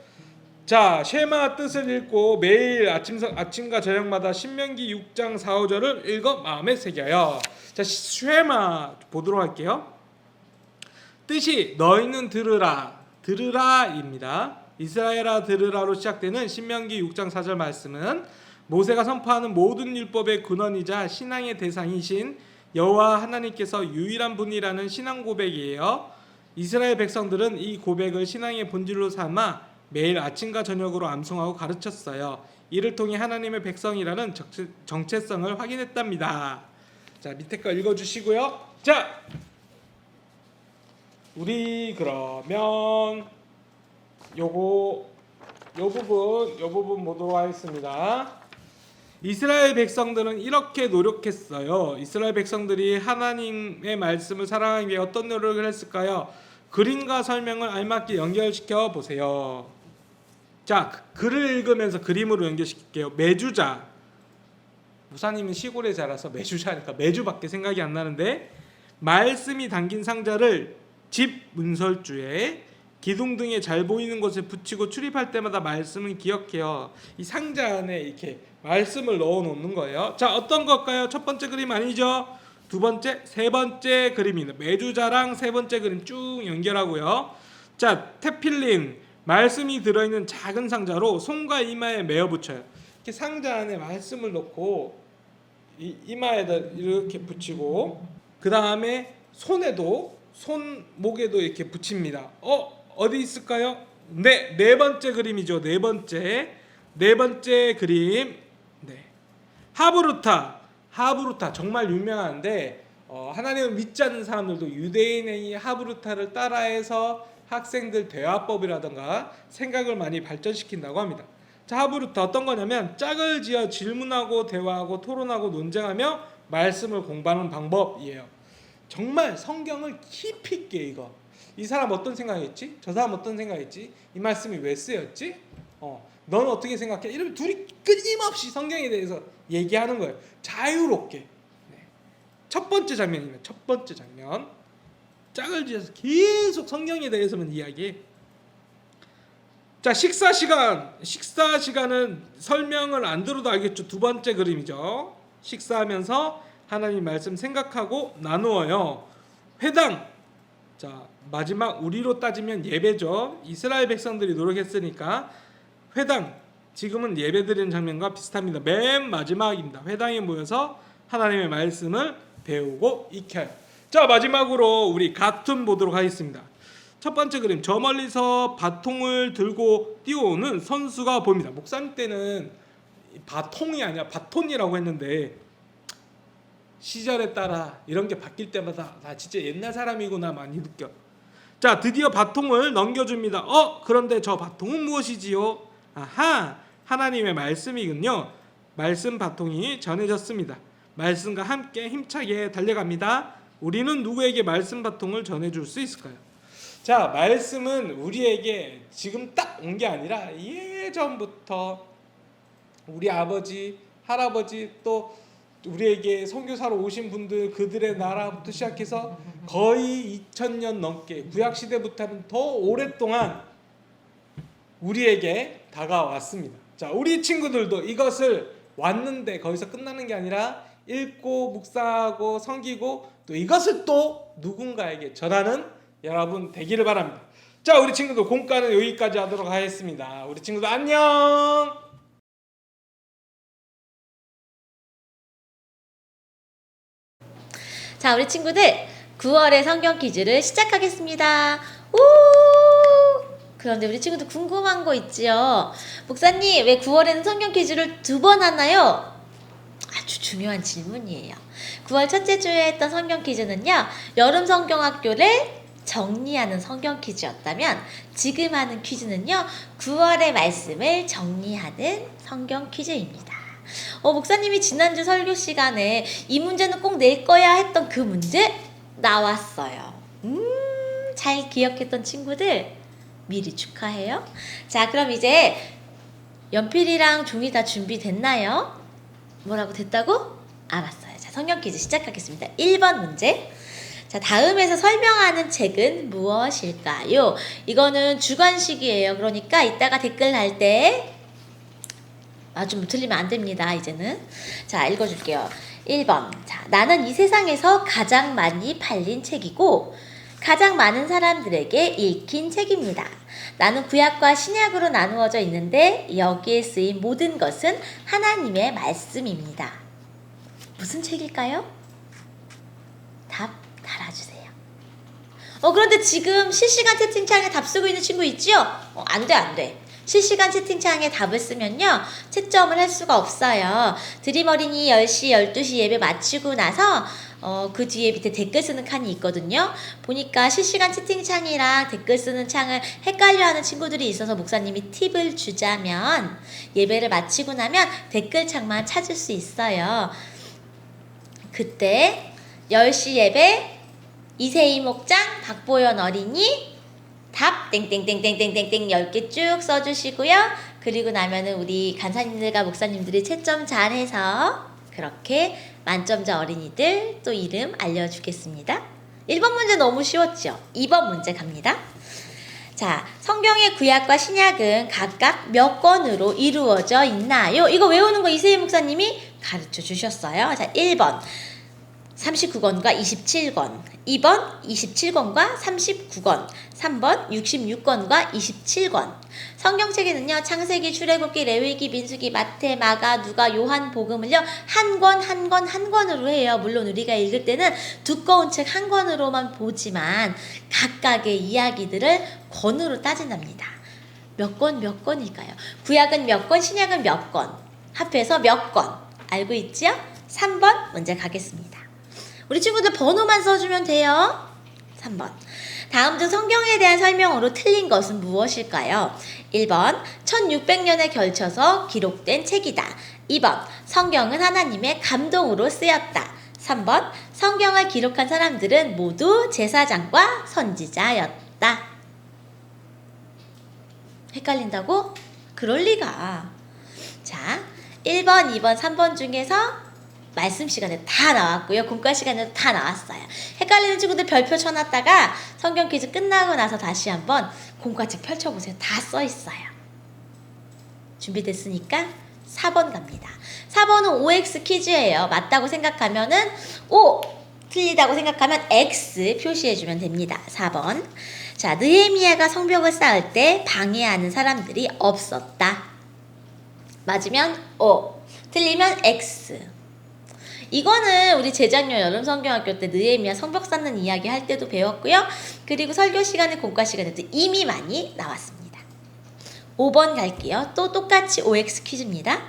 자, 쉐마 뜻을 읽고 매일 아침과 저녁마다 신명기 6장 4, 5절을 읽어 마음에 새겨요. 자, 쉐마 보도록 할게요. 뜻이 너희는 들으라입니다. 이스라엘아 들으라로 시작되는 신명기 6장 4절 말씀은 모세가 선포하는 모든 율법의 근원이자 신앙의 대상이신 여호와 하나님께서 유일한 분이라는 신앙 고백이에요. 이스라엘 백성들은 이 고백을 신앙의 본질로 삼아 매일 아침과 저녁으로 암송하고 가르쳤어요. 이를 통해 하나님의 백성이라는 정체성을 확인했답니다. 자, 밑에 거 읽어주시고요. 자, 우리 그러면 요 부분 보도록 하겠습니다. 이스라엘 백성들은 이렇게 노력했어요. 이스라엘 백성들이 하나님의 말씀을 사랑하기 위해 어떤 노력을 했을까요? 그림과 설명을 알맞게 연결시켜 보세요. 자, 글을 읽으면서 그림으로 연결시킬게요. 매주자. 무사님은 시골에 자라서 매주자니까 매주밖에 생각이 안 나는데 말씀이 담긴 상자를 집 문설주에 기둥 등에 잘 보이는 곳에 붙이고 출입할 때마다 말씀을 기억해요. 이 상자 안에 이렇게 말씀을 넣어 놓는 거예요. 자, 어떤 걸까요? 첫 번째 그림 아니죠? 두 번째, 세 번째 그림입니다. 매주자랑 세 번째 그림 쭉 연결하고요. 자, 테필린 말씀이 들어있는 작은 상자로 손과 이마에 메어 붙여요. 이렇게 상자 안에 말씀을 넣고 이마에다 이렇게 붙이고 그 다음에 손에도 손목에도 이렇게 붙입니다. 어디 있을까요? 네 번째 그림이죠. 네 번째 그림. 네. 하브루타 정말 유명한데 하나님을 믿지 않는 사람들도 유대인의 하브루타를 따라해서 학생들 대화법이라던가 생각을 많이 발전시킨다고 합니다. 자, 하브루타 어떤 거냐면 짝을 지어 질문하고 대화하고 토론하고 논쟁하며 말씀을 공부하는 방법이에요. 정말 성경을 깊이 있게 읽어. 이 사람 어떤 생각했지? 저 사람 어떤 생각했지? 이 말씀이 왜 쓰였지? 너는 어떻게 생각해? 이러면 둘이 끊임없이 성경에 대해서 얘기하는 거예요. 자유롭게. 네. 첫 번째 장면이면 첫 번째 장면. 짝을 지어서 계속 성경에 대해서만 이야기해. 자, 식사 시간은 설명을 안 들어도 알겠죠. 두 번째 그림이죠. 식사하면서 하나님 말씀 생각하고 나누어요. 회당. 자, 마지막 우리로 따지면 예배죠. 이스라엘 백성들이 노력했으니까 회당. 지금은 예배 드리는 장면과 비슷합니다. 맨 마지막입니다. 회당에 모여서 하나님의 말씀을 배우고 익혀요. 자, 마지막으로 우리 갓툰 보도록 하겠습니다. 첫 번째 그림, 저 멀리서 바통을 들고 뛰어오는 선수가 보입니다. 목사님 때는 바통이 아니라 바톤이라고 했는데 시절에 따라 이런 게 바뀔 때마다 나 진짜 옛날 사람이구나 많이 느껴. 자, 드디어 바통을 넘겨줍니다. 그런데 저 바통은 무엇이지요? 아하, 하나님의 말씀이군요. 말씀 바통이 전해졌습니다. 말씀과 함께 힘차게 달려갑니다. 우리는 누구에게 말씀 바통을 전해줄 수 있을까요? 자, 말씀은 우리에게 지금 딱 온 게 아니라 예전부터 우리 아버지, 할아버지 또 우리에게 선교사로 오신 분들 그들의 나라부터 시작해서 거의 2000년 넘게 구약시대부터는 더 오랫동안 우리에게 다가왔습니다. 자, 우리 친구들도 이것을 왔는데 거기서 끝나는 게 아니라 읽고 묵상하고 섬기고 또 이것을 또 누군가에게 전하는 여러분 되기를 바랍니다. 자, 우리 친구들 공과는 여기까지 하도록 하겠습니다. 우리 친구들 안녕. 자, 우리 친구들 9월의 성경 퀴즈를 시작하겠습니다. 우! 그런데 우리 친구들 궁금한 거 있지요? 목사님, 왜 9월에는 성경 퀴즈를 2번 하나요? 아주 중요한 질문이에요. 9월 첫째 주에 했던 성경 퀴즈는요, 여름 성경학교를 정리하는 성경 퀴즈였다면 지금 하는 퀴즈는요, 9월의 말씀을 정리하는 성경 퀴즈입니다. 목사님이 지난주 설교 시간에 이 문제는 꼭 낼 거야 했던 그 문제 나왔어요. 잘 기억했던 친구들 미리 축하해요. 자, 그럼 이제 연필이랑 종이 다 준비됐나요? 뭐라고 됐다고? 알았어요. 자, 성경 퀴즈 시작하겠습니다. 1번 문제. 자, 다음에서 설명하는 책은 무엇일까요? 이거는 주관식이에요. 그러니까 이따가 댓글 달 때 좀 틀리면 안 됩니다. 이제는. 자, 읽어줄게요. 1번. 자, 나는 이 세상에서 가장 많이 팔린 책이고 가장 많은 사람들에게 읽힌 책입니다. 나는 구약과 신약으로 나누어져 있는데 여기에 쓰인 모든 것은 하나님의 말씀입니다. 무슨 책일까요? 답 달아주세요. 그런데 지금 실시간 채팅창에 답 쓰고 있는 친구 있죠? 안 돼. 실시간 채팅창에 답을 쓰면요, 채점을 할 수가 없어요. 드림 어린이 10시, 12시 예배 마치고 나서 그 뒤에 밑에 댓글 쓰는 칸이 있거든요. 보니까 실시간 채팅창이랑 댓글 쓰는 창을 헷갈려하는 친구들이 있어서 목사님이 팁을 주자면 예배를 마치고 나면 댓글창만 찾을 수 있어요. 그때 10시 예배 이세희 목장, 박보연 어린이 답 땡땡땡땡땡땡땡 10개 쭉 써주시고요. 그리고 나면은 우리 간사님들과 목사님들이 채점 잘해서 그렇게 만점자 어린이들 또 이름 알려주겠습니다. 1번 문제 너무 쉬웠죠? 2번 문제 갑니다. 자, 성경의 구약과 신약은 각각 몇 권으로 이루어져 있나요? 이거 외우는 거 이세희 목사님이 가르쳐 주셨어요. 자, 1번 39권과 27권, 2번 27권과 39권, 3번 66권과 27권. 성경책에는요, 창세기, 출애굽기, 레위기, 민수기, 마태, 마가, 누가, 요한, 복음을요, 한 권으로 해요. 물론 우리가 읽을 때는 두꺼운 책 한 권으로만 보지만 각각의 이야기들을 권으로 따진답니다. 몇 권일까요? 구약은 몇 권, 신약은 몇 권, 합해서 몇 권. 알고 있지요? 3번 문제 가겠습니다. 우리 친구들 번호만 써주면 돼요. 3번. 다음 중 성경에 대한 설명으로 틀린 것은 무엇일까요? 1번 1600년에 걸쳐서 기록된 책이다. 2번 성경은 하나님의 감동으로 쓰였다. 3번 성경을 기록한 사람들은 모두 제사장과 선지자였다. 헷갈린다고? 그럴 리가. 자, 1번, 2번, 3번 중에서 말씀 시간에 다 나왔고요. 공과 시간에도 다 나왔어요. 헷갈리는 친구들 별표 쳐놨다가 성경 퀴즈 끝나고 나서 다시 한번 공과책 펼쳐보세요. 다 써있어요. 준비됐으니까 4번 갑니다. 4번은 OX 퀴즈예요. 맞다고 생각하면은 O, 틀리다고 생각하면 X 표시해주면 됩니다. 4번. 자, 느헤미야가 성벽을 쌓을 때 방해하는 사람들이 없었다. 맞으면 O, 틀리면 X. 이거는 우리 재작년 여름 성경학교 때 느헤미야 성벽 쌓는 이야기 할 때도 배웠고요. 그리고 설교 시간에 공과 시간에도 이미 많이 나왔습니다. 5번 갈게요. 또 똑같이 OX 퀴즈입니다.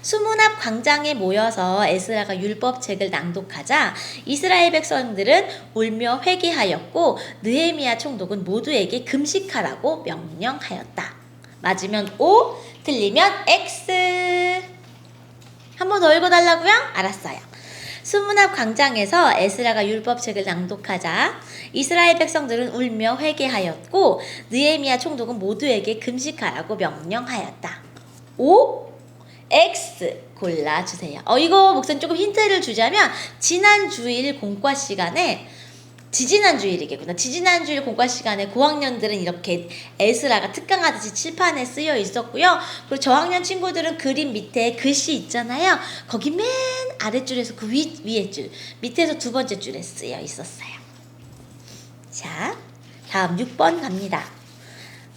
수문 앞 광장에 모여서 에스라가 율법책을 낭독하자 이스라엘 백성들은 울며 회개하였고 느헤미야 총독은 모두에게 금식하라고 명령하였다. 맞으면 O, 틀리면 X. 한 번 더 읽어달라고요? 알았어요. 수문 앞 광장에서 에스라가 율법책을 낭독하자 이스라엘 백성들은 울며 회개하였고 느헤미야 총독은 모두에게 금식하라고 명령하였다. O, X 골라주세요. 이거 목사님 조금 힌트를 주자면 지난 주일 공과 시간에 지지난 주일이겠구나. 지지난 주일 공과 시간에 고학년들은 이렇게 에스라가 특강하듯이 칠판에 쓰여 있었고요. 그리고 저학년 친구들은 그림 밑에 글씨 있잖아요. 거기 맨 아랫줄에서 그 위에 줄, 밑에서 두 번째 줄에 쓰여 있었어요. 자, 다음 6번 갑니다.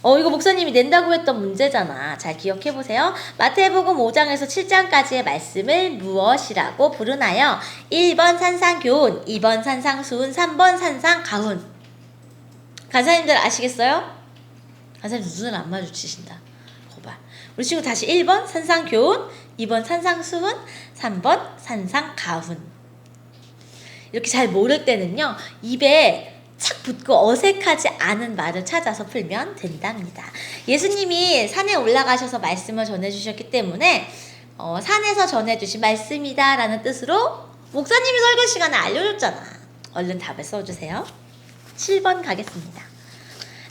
이거 목사님이 낸다고 했던 문제잖아. 잘 기억해보세요. 마태복음 5장에서 7장까지의 말씀을 무엇이라고 부르나요? 1번 산상교훈, 2번 산상수훈, 3번 산상가훈. 간사님들 아시겠어요? 간사님 눈을 안 마주치신다. 거봐. 우리 친구 다시 1번 산상교훈, 2번 산상수훈, 3번 산상가훈. 이렇게 잘 모를 때는요, 입에 착 붙고 어색하지 않은 말을 찾아서 풀면 된답니다. 예수님이 산에 올라가셔서 말씀을 전해주셨기 때문에 산에서 전해주신 말씀이다 라는 뜻으로 목사님이 설교 시간에 알려줬잖아. 얼른 답을 써주세요. 7번 가겠습니다.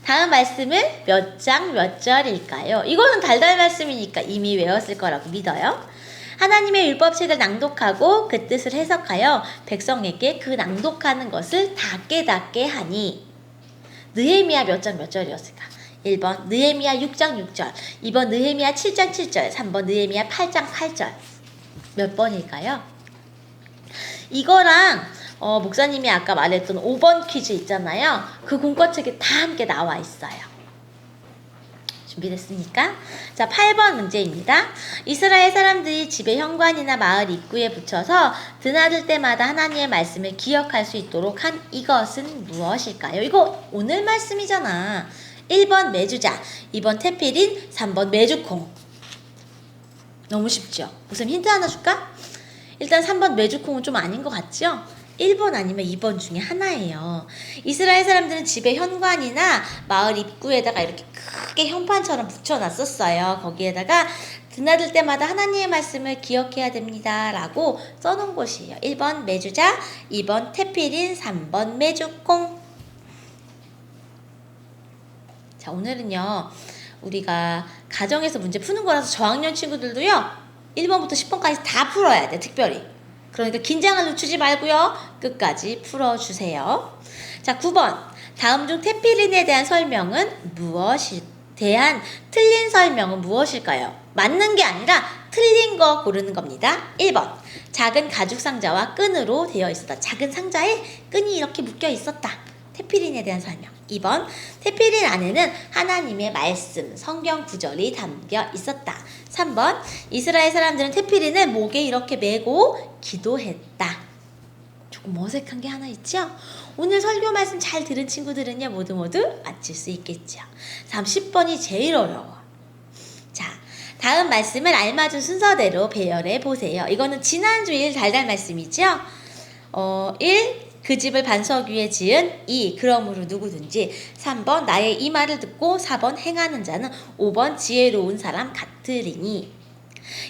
다음 말씀은 몇 장 몇 절일까요? 이거는 달달 말씀이니까 이미 외웠을 거라고 믿어요. 하나님의 율법책을 낭독하고 그 뜻을 해석하여 백성에게 그 낭독하는 것을 다 깨닫게 하니. 느헤미야 몇 장 몇 절이었을까? 1번 느헤미야 6장 6절, 2번 느헤미야 7장 7절, 3번 느헤미야 8장 8절. 몇 번일까요? 이거랑 목사님이 아까 말했던 5번 퀴즈 있잖아요. 그 공과책에 다 함께 나와 있어요. 준비됐습니까? 자, 8번 문제입니다. 이스라엘 사람들이 집의 현관이나 마을 입구에 붙여서 드나들 때마다 하나님의 말씀을 기억할 수 있도록 한 이것은 무엇일까요? 이거 오늘 말씀이잖아. 1번 메주자, 2번 테필인, 3번 메주콩. 너무 쉽죠? 우선 힌트 하나 줄까? 일단 3번 메주콩은 좀 아닌 것 같죠? 1번 아니면 2번 중에 하나예요. 이스라엘 사람들은 집의 현관이나 마을 입구에다가 이렇게 크게 현판처럼 붙여놨었어요. 거기에다가 드나들 때마다 하나님의 말씀을 기억해야 됩니다 라고 써놓은 곳이에요. 1번 메주자, 2번 테필인, 3번 메주콩. 자, 오늘은요 우리가 가정에서 문제 푸는 거라서 저학년 친구들도요 1번부터 10번까지 다 풀어야 돼. 특별히. 그러니까 긴장을 늦추지 말고요. 끝까지 풀어주세요. 자, 9번. 다음 중 테필린에 대한 설명은 무엇이 대한 틀린 설명은 무엇일까요? 맞는 게 아니라 틀린 거 고르는 겁니다. 1번. 작은 가죽 상자와 끈으로 되어 있었다. 작은 상자에 끈이 이렇게 묶여 있었다. 테필린에 대한 설명. 2번. 테필린 안에는 하나님의 말씀, 성경 구절이 담겨 있었다. 3번. 이스라엘 사람들은 테필린을 목에 이렇게 메고 기도했다. 조금 어색한 게 하나 있죠? 오늘 설교 말씀 잘 들은 친구들은요, 모두 맞힐 수 있겠죠. 30번이 제일 어려워. 자, 다음 말씀을 알맞은 순서대로 배열해 보세요. 이거는 지난주일 달달 말씀이죠? 1. 그 집을 반석 위에 지은. 2. 그러므로 누구든지. 3번 나의 이 말을 듣고. 4번 행하는 자는. 5번 지혜로운 사람 같으리니.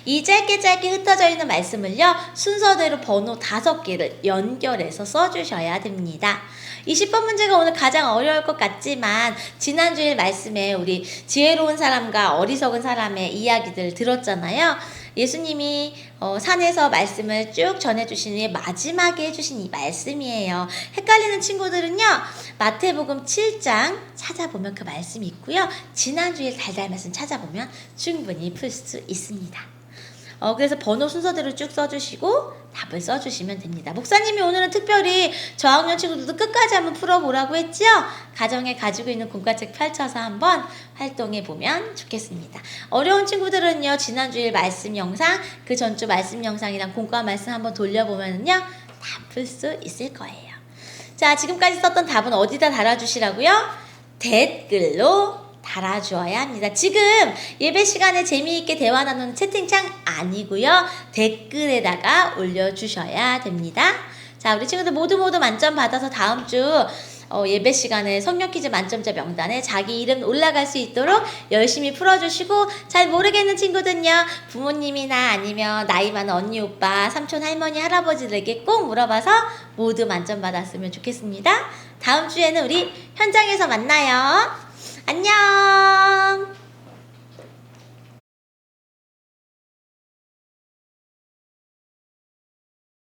이 짧게 흩어져 있는 말씀을요, 순서대로 번호 5개를 연결해서 써주셔야 됩니다. 이 10번 문제가 오늘 가장 어려울 것 같지만 지난주일 말씀에 우리 지혜로운 사람과 어리석은 사람의 이야기들 들었잖아요. 예수님이 산에서 말씀을 쭉 전해주신 후에 마지막에 해주신 이 말씀이에요. 헷갈리는 친구들은요, 마태복음 7장 찾아보면 그 말씀이 있고요, 지난주일 달달 말씀 찾아보면 충분히 풀 수 있습니다. 그래서 번호 순서대로 쭉 써주시고 답을 써주시면 됩니다. 목사님이 오늘은 특별히 저학년 친구들도 끝까지 한번 풀어보라고 했죠? 가정에 가지고 있는 공과책 펼쳐서 한번 활동해보면 좋겠습니다. 어려운 친구들은요, 지난주일 말씀 영상, 그 전주 말씀 영상이랑 공과 말씀 한번 돌려보면요, 다 풀 수 있을 거예요. 자, 지금까지 썼던 답은 어디다 달아주시라고요? 댓글로 달아주어야 합니다. 지금 예배 시간에 재미있게 대화 나누는 채팅창 아니고요, 댓글에다가 올려주셔야 됩니다. 자, 우리 친구들 모두 만점 받아서 다음 주 예배 시간에 성경 퀴즈 만점자 명단에 자기 이름 올라갈 수 있도록 열심히 풀어주시고, 잘 모르겠는 친구들은요, 부모님이나 아니면 나이 많은 언니, 오빠, 삼촌, 할머니, 할아버지들에게 꼭 물어봐서 모두 만점 받았으면 좋겠습니다. 다음 주에는 우리 현장에서 만나요. 안녕.